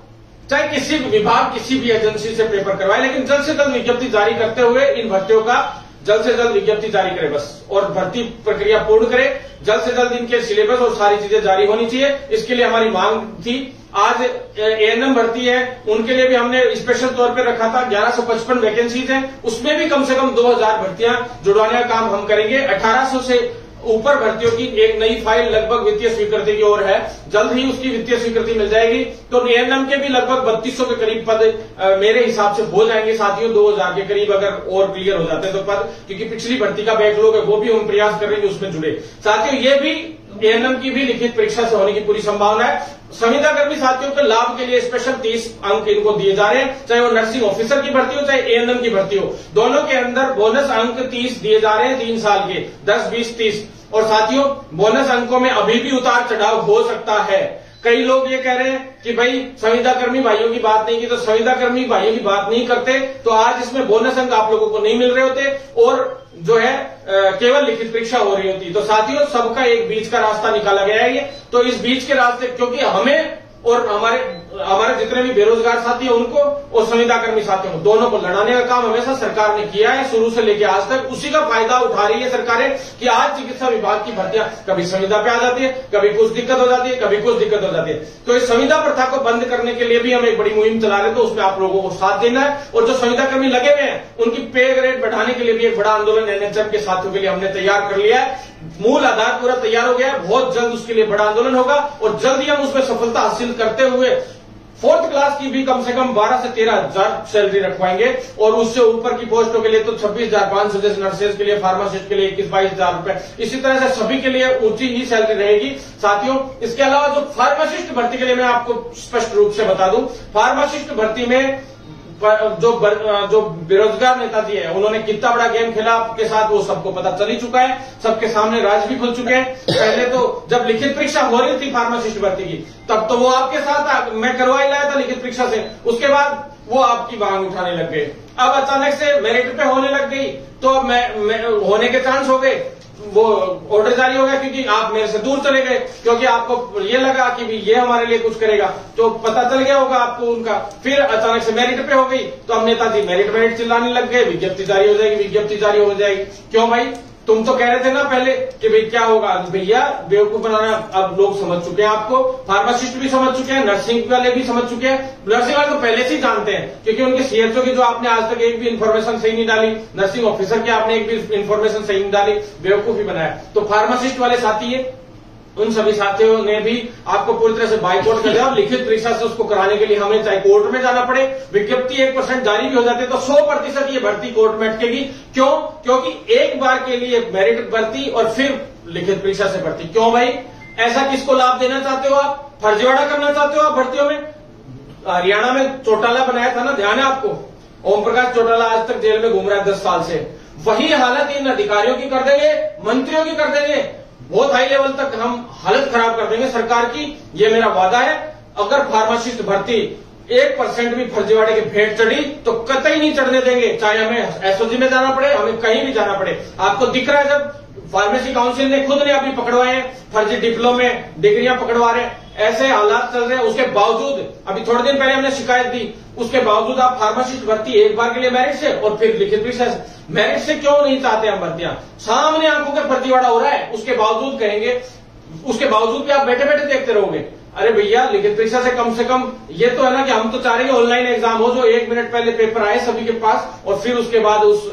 A: चाहे किसी भी विभाग किसी भी एजेंसी से पेपर करवाए, लेकिन जल्द से जल्द विज्ञप्ति जारी करते हुए इन भर्तियों का जल्द से जल्द विज्ञप्ति जारी करें बस, और भर्ती प्रक्रिया पूर्ण करें। जल्द से जल्द इनके सिलेबस और सारी चीजें जारी होनी चाहिए, इसके लिए हमारी मांग थी। आज ANM भर्ती है, उनके लिए भी हमने स्पेशल तौर पे रखा था। 1155 वैकेंसीज हैं, उसमें भी कम से कम 2000 भर्तियां जुड़वाने का काम हम करेंगे। 1800 से ऊपर भर्तियों की एक नई फाइल लगभग वित्तीय स्वीकृति की ओर है, जल्द ही उसकी वित्तीय स्वीकृति मिल जाएगी। तो ANM के भी लगभग 3200 के करीब पद मेरे हिसाब से हो जाएंगे साथियों, 2000 के करीब अगर और क्लियर हो जाते हैं तो पद, क्योंकि पिछली भर्ती का बैकलॉग है वो भी हम प्रयास कर रहे हैं कि उसमें जुड़े साथियों। ये भी ANM की भी लिखित परीक्षा से होने की पूरी संभावना है। संविदा कर्मी साथियों के लाभ के लिए स्पेशल 30 अंक इनको दिए जा रहे हैं, चाहे वो नर्सिंग ऑफिसर की भर्ती हो चाहे ANM की भर्ती हो, दोनों के अंदर बोनस अंक 30 दिए जा रहे हैं 3 साल के, 10, 20, 30। और साथियों बोनस अंकों में अभी भी उतार चढ़ाव हो सकता है। कई लोग ये कह रहे हैं कि भाई संविदा कर्मी भाइयों की बात नहीं की, तो संविदा कर्मी भाइयों की बात नहीं करते तो आज इसमें बोनस अंक आप लोगों को नहीं मिल रहे होते, और जो है केवल लिखित परीक्षा हो रही होती। तो साथियों सबका एक बीच का रास्ता निकाला गया है ये, तो इस बीच के रास्ते, क्योंकि हमें और हमारे जितने भी बेरोजगार साथी हैं उनको और संविदा कर्मी साथियों को, दोनों को लड़ाने का काम हमेशा सरकार ने किया है शुरू से लेकर आज तक। उसी का फायदा उठा रही है सरकारें कि आज चिकित्सा विभाग की भर्तियां कभी संविदा पे आ जाती है, कभी कुछ दिक्कत हो जाती है, कभी कुछ दिक्कत हो जाती है। तो इस संविदा प्रथा को बंद करने के लिए भी हम एक बड़ी मुहिम चला रहे हैं, तो उसमें आप लोगों को साथ देना है। और जो संविदा कर्मी लगे हुए हैं उनकी पे ग्रेड बढ़ाने के लिए भी एक बड़ा आंदोलन NHM के साथियों के लिए हमने तैयार कर लिया है। मूल आधार पूरा तैयार हो गया है, बहुत जल्द उसके लिए बड़ा आंदोलन होगा, और जल्द ही हम उसमें सफलता हासिल करते हुए 4th क्लास की भी कम से कम 12 से 13,000 सैलरी रखवाएंगे, और उससे ऊपर की पोस्टों के लिए तो 26,500, जैसे नर्सेज के लिए, फार्मासिस्ट के लिए 21-22,000 रुपए, इसी तरह से सभी के लिए ऊंची ही सैलरी रहेगी साथियों। इसके अलावा जो फार्मासिस्ट भर्ती के लिए मैं आपको स्पष्ट रूप से बता दूं, फार्मासिस्ट भर्ती में जो बेरोजगार नेताजी है उन्होंने कितना बड़ा गेम खेला आपके साथ वो सबको पता चल ही चुका है, सबके सामने राज भी खुल चुके हैं। पहले तो जब लिखित परीक्षा हो रही थी फार्मासिस्ट भर्ती की, तब तो वो आपके साथ मैं करवाई लाया था लिखित परीक्षा से, उसके बाद वो आपकी मांग उठाने लग गए। अब अचानक से मेरिट पे होने लग गई, तो अब मैं होने के चांस हो गए, वो ऑर्डर जारी हो गया क्योंकि आप मेरे से दूर चले गए, क्योंकि आपको ये लगा कि भी ये हमारे लिए कुछ करेगा, तो पता चल गया होगा आपको उनका। फिर अचानक से मेरिट पे हो गई, तो हम नेताजी मेरिट चिल्लाने लग गए, विज्ञप्ति जारी हो जाएगी, विज्ञप्ति जारी हो जाएगी। क्यों भाई, तुम तो कह रहे थे ना पहले कि भाई क्या होगा, भैया बेवकूफ बनाना अब लोग समझ चुके हैं, आपको फार्मासिस्ट भी समझ चुके हैं, नर्सिंग वाले भी समझ चुके हैं। नर्सिंग वाले तो पहले से ही जानते हैं, क्योंकि उनके CHO की जो आपने आज तक एक भी इन्फॉर्मेशन सही नहीं डाली, नर्सिंग ऑफिसर की आपने एक भी इन्फॉर्मेशन सही नहीं डाली, बेवकूफी बनाया। तो फार्मासिस्ट वाले साथी है, उन सभी साथियों ने भी आपको पूरी तरह से बाइकआउट कर दिया, और लिखित परीक्षा से उसको कराने के लिए हमें चाहे कोर्ट में जाना पड़े, विज्ञप्ति 1% जारी भी हो जाती है तो 100% ये भर्ती कोर्ट में अटकेगी। क्यों? क्योंकि एक बार के लिए मेरिट भर्ती और फिर लिखित परीक्षा से भर्ती। क्यों भाई, ऐसा किसको लाभ देना चाहते हो आप? फर्जीवाड़ा करना चाहते हो आप भर्तियों में? हरियाणा में चौटाला बनाया था ना, ध्यान है आपको? ओम प्रकाश चौटाला आज तक जेल में घूम रहा है 10 साल से। वही हालत इन अधिकारियों की कर देंगे, मंत्रियों की कर देंगे, बहुत हाई लेवल तक हम हालत खराब कर देंगे सरकार की, ये मेरा वादा है। अगर फार्मासिस्ट भर्ती 1% भी फर्जीवाड़े की भेंट चढ़ी तो कतई नहीं चढ़ने देंगे, चाहे हमें SOG में जाना पड़े, हमें कहीं भी जाना पड़े। आपको दिख रहा है जब फार्मेसी काउंसिल ने खुद ने अभी पकड़वाए हैं, फर्जी डिप्लोमे डिग्रियां पकड़वा रहे हैं, ऐसे हालात चल रहे हैं। उसके बावजूद अभी थोड़े दिन पहले हमने शिकायत दी, उसके बावजूद आप फार्मासिस्ट भर्ती एक बार के लिए मेरिट से और फिर लिखित परीक्षा से, मेरिट से क्यों नहीं चाहते हम भर्तियां? सामने आंखों का फर्जीवाड़ा हो रहा है, उसके बावजूद कहेंगे, उसके बावजूद भी आप बैठे बैठे देखते रहोगे। अरे भैया, लिखित परीक्षा से कम ये तो है ना कि हम तो चाह रहे हैं ऑनलाइन एग्जाम हो, जो 1 मिनट पहले पेपर आए सभी के पास और फिर उसके बाद उस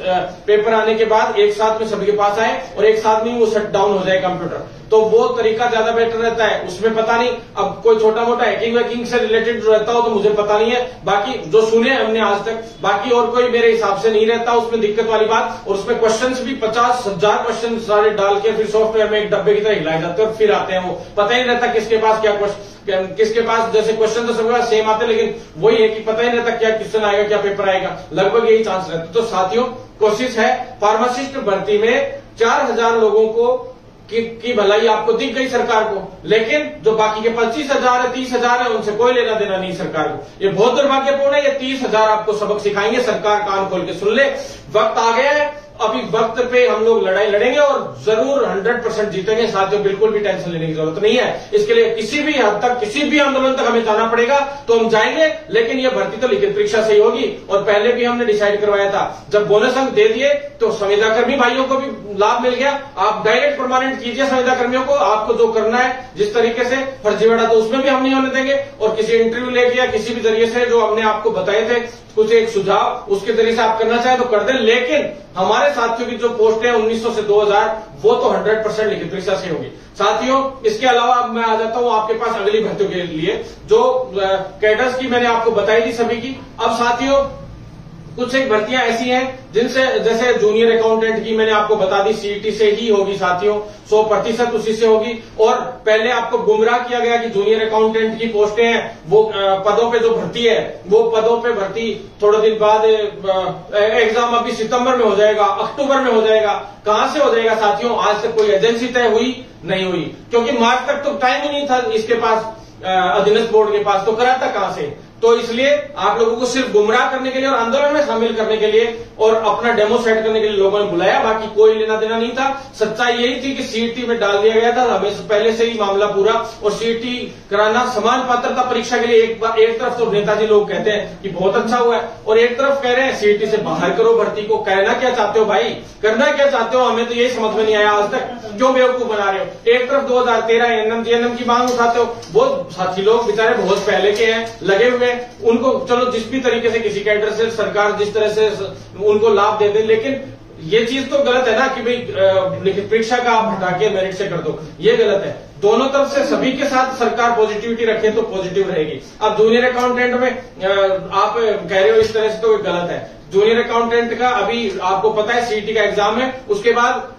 A: पेपर आने के बाद एक साथ में सभी के पास आए और एक साथ में वो शट डाउन हो जाए कंप्यूटर, तो वो तरीका ज्यादा बेटर रहता है। उसमें पता नहीं अब कोई छोटा मोटा हैकिंग वैकिंग से रिलेटेड जो रहता हो तो मुझे पता नहीं है, बाकी जो सुने हमने आज तक, बाकी और कोई मेरे हिसाब से नहीं रहता उसमें दिक्कत वाली बात। और उसमें क्वेश्चंस भी 50,000 क्वेश्चन सारे डाल के फिर सॉफ्टवेयर में एक डब्बे की तरह हिलाए जाते हैं और फिर आते हैं, वो पता ही नहीं रहता किसके पास क्या क्वेश्चन, किसके पास, जैसे क्वेश्चन तो सबके पास सेम आते हैं लेकिन वही है कि पता ही नहीं रहता क्या क्वेश्चन आएगा, क्या पेपर आएगा, लगभग यही चांस रहता है। तो साथियों, कोशिश है फार्मासिस्ट भर्ती में 4,000 लोगों को की भलाई आपको दिख गई सरकार को, लेकिन जो बाकी के 25,000 है 30,000 है उनसे कोई लेना देना नहीं सरकार को। ये बहुत दुर्भाग्यपूर्ण है। ये 30,000 आपको सबक सिखाएंगे, सरकार कान खोल के सुन ले। वक्त आ गया है, अभी वक्त पे हम लोग लड़ाई लड़ेंगे और जरूर 100% जीतेंगे साथियों, बिल्कुल भी टेंशन लेने की जरूरत नहीं है। इसके लिए किसी भी हद तक, किसी भी आंदोलन तक हमें जाना पड़ेगा तो हम जाएंगे, लेकिन ये भर्ती तो लिखित परीक्षा से ही होगी। और पहले भी हमने डिसाइड करवाया था, जब बोनस अंक दे दिए तो संविदाकर्मी भाइयों को भी लाभ मिल गया। आप डायरेक्ट परमानेंट कीजिए संविदाकर्मियों को, आपको जो करना है जिस तरीके से, फर्जीवाड़ा तो उसमें भी हम नहीं होने देंगे। और किसी इंटरव्यू लेके या किसी भी जरिए से जो हमने आपको बताए थे कुछ एक सुझाव, उसके जरिए से आप करना चाहें तो कर दें, लेकिन हमारे साथियों की जो पोस्ट है 1900 से 2000 वो तो 100% लिखित परीक्षा से होगी साथियों। इसके अलावा अब मैं आ जाता हूं आपके पास अगली भर्तियों के लिए, जो कैडर्स की मैंने आपको बताई थी सभी की। अब साथियों, कुछ एक भर्तियां ऐसी हैं जिनसे, जैसे जूनियर अकाउंटेंट की मैंने आपको बता दी, सीईटी से ही होगी साथियों, 100% उसी से होगी। और पहले आपको गुमराह किया गया कि जूनियर अकाउंटेंट की पोस्टें हैं, वो पदों पे जो भर्ती है वो पदों पे भर्ती थोड़े दिन बाद, एग्जाम अभी सितंबर में हो जाएगा, अक्टूबर में हो जाएगा। कहां से हो जाएगा साथियों? आज तक कोई एजेंसी तय हुई नहीं हुई, क्योंकि मार्च तक तो टाइम ही नहीं था इसके पास, अधीनस्थ बोर्ड के पास, तो कराता कहां से? तो इसलिए आप लोगों को सिर्फ गुमराह करने के लिए और आंदोलन में शामिल करने के लिए और अपना डेमो सेट करने के लिए लोगों ने बुलाया, बाकी कोई लेना देना नहीं था। सच्चाई यही थी कि सीईटी में डाल दिया गया था हमें पहले से ही मामला पूरा, और सीईटी कराना समान पात्रता परीक्षा के लिए एक तरफ तो नेताजी लोग कहते हैं कि बहुत अच्छा हुआ है, और एक तरफ कह रहे हैं सीईटी से बाहर करो भर्ती को। कहना क्या चाहते हो भाई, करना क्या चाहते हो? हमें तो यही समझ में नहीं आया आज तक, क्यों बेवकूफ बना रहे हो? एक तरफ 2013 एनएम जीएनएम की मांग उठाते हो, वो साथी लोग बेचारे बहुत पहले के हैं, लगे हुए हैं, उनको चलो जिस भी तरीके से किसी कैडर से सरकार जिस तरह से उनको लाभ दे दे, लेकिन ये चीज तो गलत है ना कि भाई लिखित परीक्षा का आप हटा के मेरिट से कर दो, ये गलत है। दोनों तरफ से सभी के साथ सरकार पॉजिटिविटी रखे तो पॉजिटिव रहेगी। अब जूनियर अकाउंटेंट में आप कह रहे हो इस तरह से, तो गलत है। जूनियर अकाउंटेंट का अभी आपको पता है सीईटी का एग्जाम है, उसके बाद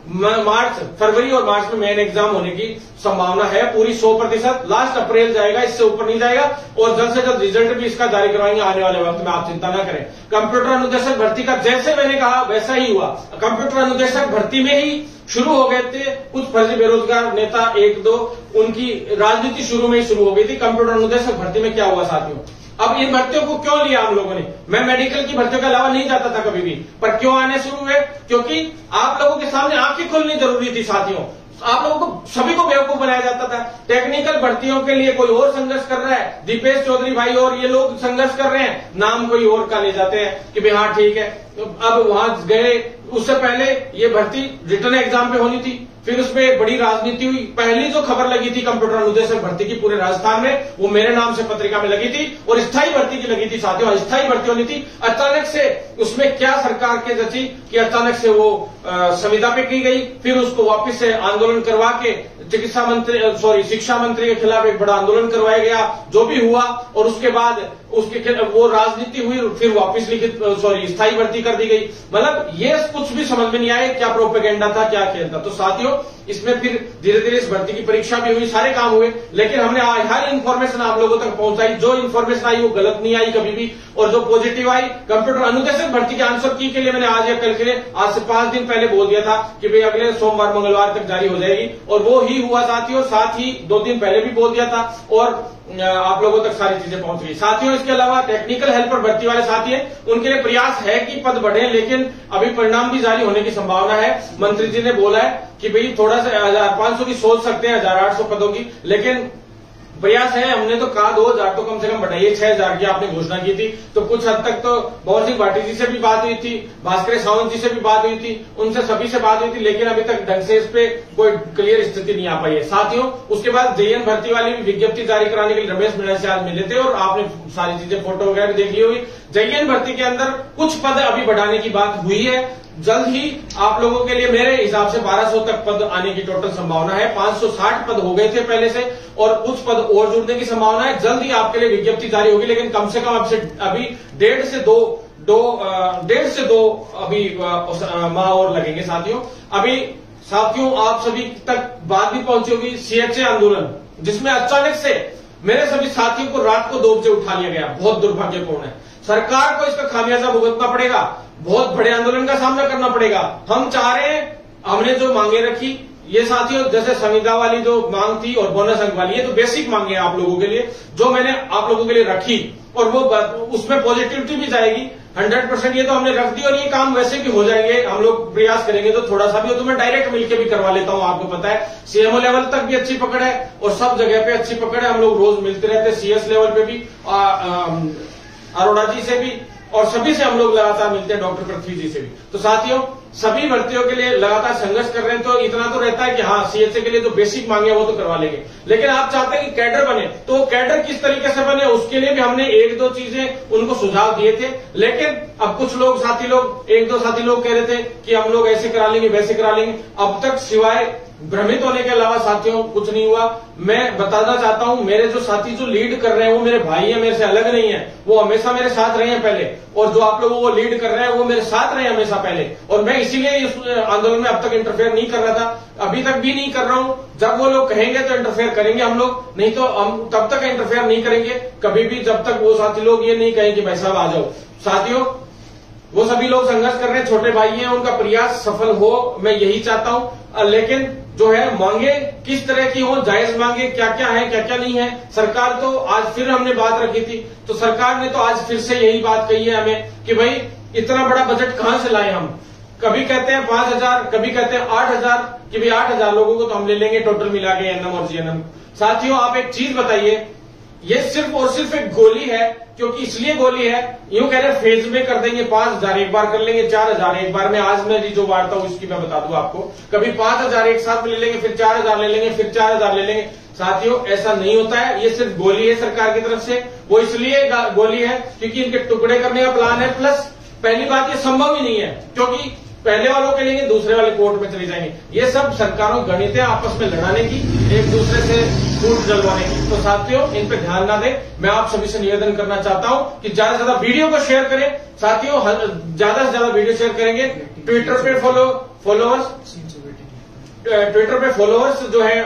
A: फरवरी और मार्च में मेन एग्जाम होने की संभावना है पूरी 100%। लास्ट अप्रैल जाएगा, इससे ऊपर नहीं जाएगा, और जल्द से जल्द रिजल्ट भी इसका जारी करवाएंगे आने वाले वक्त में, आप चिंता ना करें। कंप्यूटर अनुदेशक भर्ती का जैसे मैंने कहा वैसा ही हुआ। कंप्यूटर अनुदेशक भर्ती में ही शुरू हो गए थे कुछ फर्जी बेरोजगार नेता, 1-2, उनकी राजनीति शुरू में ही शुरू हो गई थी। कंप्यूटर अनुदेशक भर्ती में क्या हुआ साथियों? अब इन भर्तियों को क्यों लिया हम लोगों ने? मैं मेडिकल की भर्तियों के अलावा नहीं जाता था कभी भी, पर क्यों आने शुरू हुए? क्योंकि आप लोगों के सामने आंखें खोलनी जरूरी थी साथियों। आप लोगों को सभी को बेवकूफ बनाया जाता था। टेक्निकल भर्तियों के लिए कोई और संघर्ष कर रहा है, दीपेश चौधरी भाई और ये लोग संघर्ष कर रहे हैं, नाम कोई और का ले जाते हैं कि भाई हाँ ठीक है। अब वहां गए, उससे पहले ये भर्ती रिटर्न एग्जाम पे होनी थी, फिर उसमें बड़ी राजनीति हुई। पहली जो खबर लगी थी कंप्यूटर अनुदेशक भर्ती की पूरे राजस्थान में, वो मेरे नाम से पत्रिका में लगी थी, और स्थायी भर्ती की लगी थी साथियों, स्थायी भर्ती होनी थी। अचानक से उसमें क्या सरकार के रची कि अचानक से वो संविदा पे की गई, फिर उसको वापस से आंदोलन करवा के शिक्षा मंत्री के खिलाफ एक बड़ा आंदोलन करवाया गया, जो भी हुआ, और उसके बाद उसके वो राजनीति हुई, फिर वापस स्थायी भर्ती कर दी गई। मतलब ये कुछ भी समझ में नहीं आया, क्या प्रोपेगेंडा था, क्या खेल था। तो साथियों, इसमें फिर धीरे धीरे इस भर्ती की परीक्षा भी हुई, सारे काम हुए, लेकिन हमने हर इन्फॉर्मेशन आप लोगों तक पहुंचाई। जो इन्फॉर्मेशन आई वो गलत नहीं आई कभी भी, और जो पॉजिटिव आई, कंप्यूटर अनुदेशक भर्ती के आंसर की के लिए मैंने आज या कल के लिए, आज से 5 दिन पहले बोल दिया था कि भाई अगले सोमवार मंगलवार तक जारी हो जाएगी, और वो ही हुआ साथियों। साथ ही 2 दिन पहले भी बोल दिया था और आप लोगों तक सारी चीजें पहुंच गई साथियों। इसके अलावा टेक्निकल हेल्पर भर्ती वाले साथी हैं, उनके लिए प्रयास है कि पद बढ़े, लेकिन अभी परिणाम भी जारी होने की संभावना है। मंत्री जी ने बोला है कि भाई थोड़ा सा 1500 की सोच सकते हैं, 1800 पदों की, लेकिन प्रयास है। हमने तो कहा 2000 तो कम से कम बढ़ाइए, 6000 की आपने घोषणा की थी, तो कुछ हद तक तो भंवर सिंह भाटी जी से भी बात हुई थी, भास्कर सावंत जी से भी बात हुई थी, उनसे सभी से बात हुई थी, लेकिन अभी तक ढंग से इस पे कोई क्लियर स्थिति नहीं आ पाई है साथियों। उसके बाद जेएन भर्ती वाली भी विज्ञप्ति जारी कराने के लिए रमेश मीणा से आज मिले थे, और आपने सारी चीजें फोटो वगैरह भी देखी होगी। जेएन भर्ती के अंदर कुछ पद अभी बढ़ाने की बात हुई है, जल्द ही आप लोगों के लिए मेरे हिसाब से 1200 तक पद आने की टोटल संभावना है। 560 पद हो गए थे पहले से, और कुछ पद और जुड़ने की संभावना है। जल्द ही आपके लिए विज्ञप्ति जारी होगी, लेकिन कम से कम अभी 1.5 से 2 अभी माह और लगेंगे साथियों। अभी साथियों आप सभी तक बात भी पहुंची होगी सीएचए आंदोलन, जिसमें अचानक से मेरे सभी साथियों को रात को 2 बजे उठा लिया गया। बहुत दुर्भाग्यपूर्ण है। सरकार को इसका खामियाजा भुगतना पड़ेगा, बहुत बड़े आंदोलन का सामना करना पड़ेगा। हम चाह रहे हैं, हमने जो मांगे रखी ये साथियों, जैसे संविदा वाली जो मांग थी और बोनस अंक वाली, ये तो बेसिक मांगे हैं आप लोगों के लिए, जो मैंने आप लोगों के लिए रखी, और वो उसमें पॉजिटिविटी भी जाएगी 100%। ये तो हमने रख दी, और ये काम वैसे भी हो जाएंगे। हम लोग प्रयास करेंगे तो थोड़ा सा भी हो तो मैं डायरेक्ट मिलकर भी करवा लेता हूं। आपको पता है सीएमओ लेवल तक भी अच्छी पकड़ है, और सब जगह पे अच्छी पकड़ है। हम लोग रोज मिलते रहते हैं, सीएस लेवल पे भी, अरोड़ा जी से भी, और सभी से हम लोग लगातार मिलते हैं, डॉक्टर पृथ्वी जी से भी। तो साथियों सभी भर्तियों के लिए लगातार संघर्ष कर रहे हैं, तो इतना तो रहता है कि हाँ सीएचए के लिए जो बेसिक मांगे वो तो करवा लेंगे, लेकिन आप चाहते हैं कि कैडर बने, तो कैडर किस तरीके से बने उसके लिए भी हमने 1-2 चीजें उनको सुझाव दिए थे। लेकिन अब कुछ लोग 1-2 साथी लोग कह रहे थे कि हम लोग ऐसे करा लेंगे वैसे करा लेंगे। अब तक सिवाय भ्रमित होने के अलावा साथियों कुछ नहीं हुआ। मैं बताना चाहता हूं, मेरे जो साथी जो लीड कर रहे हैं वो मेरे भाई हैं, मेरे से अलग नहीं है, वो हमेशा मेरे साथ रहे हैं पहले, और जो आप लोगों को लीड कर रहे हैं वो मेरे साथ रहे हमेशा पहले, और मैं इसीलिए इस आंदोलन में अब तक इंटरफेयर नहीं कर रहा था, अभी तक भी नहीं कर रहा हूं। जब वो लोग कहेंगे तो इंटरफेयर करेंगे हम लोग, नहीं तो हम तब तक इंटरफेयर नहीं करेंगे कभी भी, जब तक वो साथी लोग ये नहीं कहें कि भाई साहब आ जाओ। साथियों वो सभी लोग संघर्ष कर रहे हैं, छोटे भाई हैं, उनका प्रयास सफल हो, मैं यही चाहता हूं। लेकिन जो है मांगे किस तरह की हो, जायज मांगे क्या क्या है क्या क्या नहीं है। सरकार तो आज फिर हमने बात रखी थी, तो सरकार ने तो आज फिर से यही बात कही है हमें कि भाई इतना बड़ा बजट कहां से लाए हम। कभी कहते हैं 5000, कभी कहते हैं 8000, कि भाई 8000 लोगों को तो हम ले लेंगे टोटल मिला के एनएम और जीएनएम। साथियों आप एक चीज बताइए, ये सिर्फ और सिर्फ एक गोली है, क्योंकि इसलिए गोली है, यूं कह रहे फेज में कर देंगे, 5000 एक बार कर लेंगे, 4000 एक बार में। आज मैं जो वार्ता हूं इसकी मैं बता दूं आपको, कभी 5000 एक साथ में ले लेंगे, फिर 4000 ले लेंगे, फिर 4000 ले लेंगे। साथियों ऐसा नहीं होता है, ये सिर्फ गोली है सरकार की तरफ से। वो इसलिए गोली है क्योंकि इनके टुकड़े करने का प्लान है, प्लस पहली बात ये संभव ही नहीं है, क्योंकि पहले वालों के लेंगे दूसरे वाले कोर्ट में चले जाएंगे। ये सब सरकारों गणित है आपस में लड़ाने की, एक दूसरे से फूट जलवाने की। तो साथियों इन पे ध्यान ना दें। मैं आप सभी से निवेदन करना चाहता हूं कि ज्यादा से ज्यादा वीडियो को शेयर करें साथियों, ज्यादा से ज्यादा वीडियो शेयर करेंगे। ट्विटर पे फॉलोअर्स जो है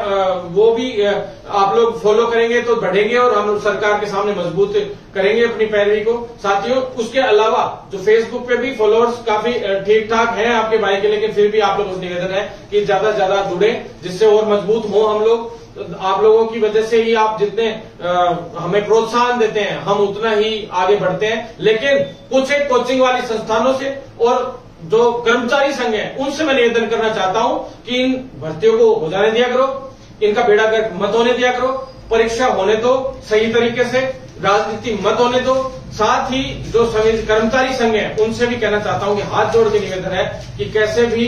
A: वो भी आप लोग फॉलो करेंगे तो बढ़ेंगे, और हम सरकार के सामने मजबूत करेंगे अपनी पैरवी को। साथियों उसके अलावा जो फेसबुक पे भी फॉलोअर्स काफी ठीक ठाक हैं आपके भाई के, लेकिन फिर भी आप लोगों से निवेदन है कि ज्यादा से ज्यादा जुड़े, जिससे और मजबूत हो हम लोग। आप लोगों की वजह से ही आप जितने हमें प्रोत्साहन देते हैं हम उतना ही आगे बढ़ते हैं। लेकिन कुछ एक कोचिंग वाली संस्थानों से और जो कर्मचारी संघ है उनसे मैं निवेदन करना चाहता हूं कि इन भर्तियों को हो जाने दिया करो, इनका बेड़ा गर्क मत होने दिया करो, परीक्षा होने दो सही तरीके से, राजनीति मत होने दो। साथ ही जो कर्मचारी संघ है उनसे भी कहना चाहता हूं कि हाथ जोड़ के निवेदन है कि कैसे भी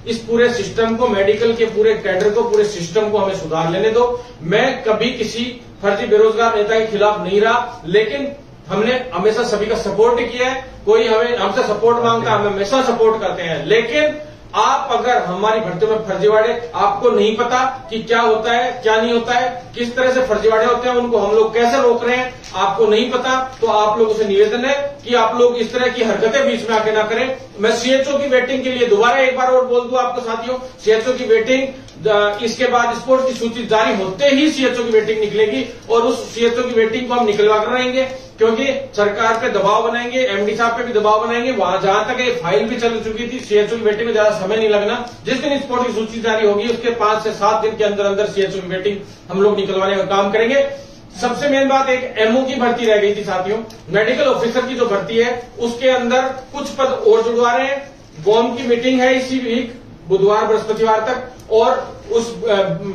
A: इस पूरे सिस्टम को, मेडिकल के पूरे कैडर को, पूरे सिस्टम को हमें सुधार लेने दो। मैं कभी किसी फर्जी बेरोजगार नेता के खिलाफ नहीं रहा, लेकिन हमने हमेशा सभी का सपोर्ट किया है। कोई हमसे सपोर्ट मांगता है, हम हमेशा सपोर्ट करते हैं। लेकिन आप अगर हमारी भर्तियों में फर्जीवाड़े, आपको नहीं पता कि क्या होता है क्या नहीं होता है, किस तरह से फर्जीवाड़े होते हैं, उनको हम लोग कैसे रोक रहे हैं, आपको नहीं पता तो आप लोगों से निवेदन है कि आप लोग इस तरह की हरकतें बीच में आके ना करें। मैं सीएचओ की वेटिंग के लिए दोबारा एक बार और बोल दूं आपको साथियों, सीएचओ की वेटिंग इसके बाद स्पोर्ट्स की सूची जारी होते ही सीएचओ की वेटिंग निकलेगी और उस सीएचओ की वेटिंग को हम निकलवा कर रहेंगे, क्योंकि सरकार पे दबाव बनाएंगे, एमडी साहब पे भी दबाव बनाएंगे। वहां जहां तक ये फाइल भी चल चुकी थी, सीएचओ की वेटिंग में ज्यादा समय नहीं लगना। जिस दिन स्पोर्ट्स की सूची जारी होगी उसके 5 से 7 दिन के अंदर अंदर सीएचओ की वेटिंग हम लोग निकलवाने का काम करेंगे। सबसे मेन बात, एक एमओ की भर्ती रह गई थी साथियों, मेडिकल ऑफिसर की जो भर्ती है उसके अंदर कुछ पद और जुड़वा रहे हैं। बॉम की मीटिंग है इसी वीक बुधवार बृहस्पतिवार तक, और उस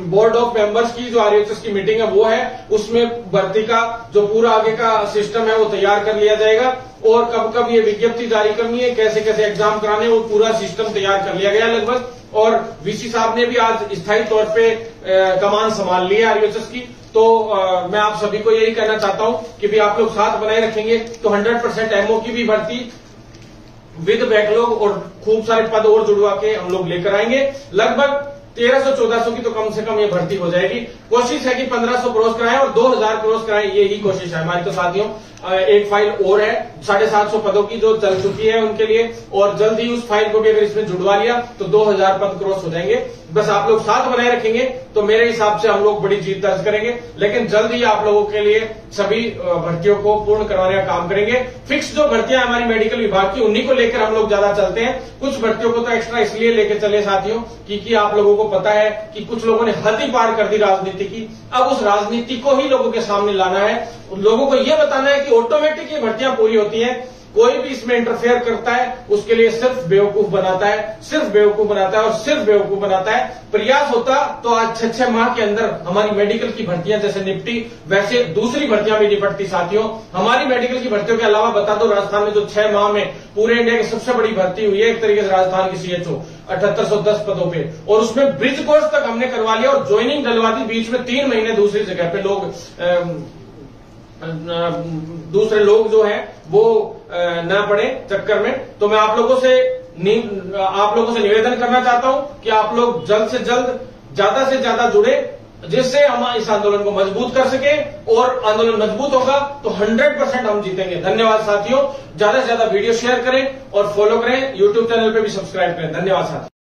A: बोर्ड ऑफ मेंबर्स की जो आरएचएस की मीटिंग है वो है, उसमें भर्ती का जो पूरा आगे का सिस्टम है वो तैयार कर लिया जाएगा और कब कब ये विज्ञप्ति जारी करनी है, कैसे कैसे एग्जाम कराने, वो पूरा सिस्टम तैयार कर लिया गया लगभग। और वीसी साहब ने भी आज स्थायी तौर पे कमान संभाल ली है आरएचएस की। तो मैं आप सभी को यही कहना चाहता हूं कि भी आप लोग साथ बनाए रखेंगे तो 100% एमओ की भी भर्ती विद बैकलॉग और खूब सारे पद और जुड़वा के हम लोग लेकर आएंगे। लगभग 1300-1400 की तो कम से कम ये भर्ती हो जाएगी। कोशिश है कि 1500 क्रॉस कराएं और 2000 क्रॉस कराएं, यही कोशिश है हमारी। तो साथियों एक फाइल और है 750 पदों की जो चल चुकी है उनके लिए, और जल्द ही उस फाइल को भी अगर इसमें जुड़वा लिया तो 2000 पद क्रॉस हो जाएंगे। बस आप लोग साथ बनाए रखेंगे तो मेरे हिसाब से हम लोग बड़ी जीत दर्ज करेंगे। लेकिन जल्द ही आप लोगों के लिए सभी भर्तियों को पूर्ण करवाने का काम करेंगे। फिक्स जो भर्तियां हमारी मेडिकल विभाग की उन्हीं को लेकर हम लोग ज्यादा चलते हैं। कुछ भर्तियों को तो एक्स्ट्रा इसलिए लेकर चले साथियों क्योंकि आप लोगों को पता है कि कुछ लोगों ने हद ही पार कर दी राजनीति की। अब उस राजनीति को ही लोगों के सामने लाना है, लोगों को यह बताना है कि ऑटोमेटिक ये भर्तियां पूरी होती हैं। कोई भी इसमें इंटरफेयर करता है उसके लिए सिर्फ बेवकूफ बनाता है, सिर्फ बेवकूफ बनाता है और सिर्फ बेवकूफ बनाता है। प्रयास होता तो आज 6 माह के अंदर हमारी मेडिकल की भर्तियां जैसे निपटी वैसे दूसरी भर्तियां भी निपटती साथियों। हमारी मेडिकल की भर्तियों के अलावा बता दो, राजस्थान में जो 6 माह में पूरे इंडिया की सबसे बड़ी भर्ती हुई है एक तरीके से राजस्थान की सीएचओ 7810 पदों पे, और उसमें ब्रिज कोर्स तक हमने करवा लिया और ज्वाइनिंग डलवा दी। बीच में 3 महीने दूसरी जगह पे दूसरे लोग जो है वो न पड़े चक्कर में। तो मैं आप लोगों से निवेदन करना चाहता हूं कि आप लोग जल्द से जल्द ज्यादा से ज्यादा जुड़े, जिससे हम इस आंदोलन को मजबूत कर सके, और आंदोलन मजबूत होगा तो 100% हम जीतेंगे। धन्यवाद साथियों। ज्यादा से ज्यादा वीडियो शेयर करें और फॉलो करें, यूट्यूब चैनल पे भी सब्सक्राइब करें। धन्यवाद साथियों।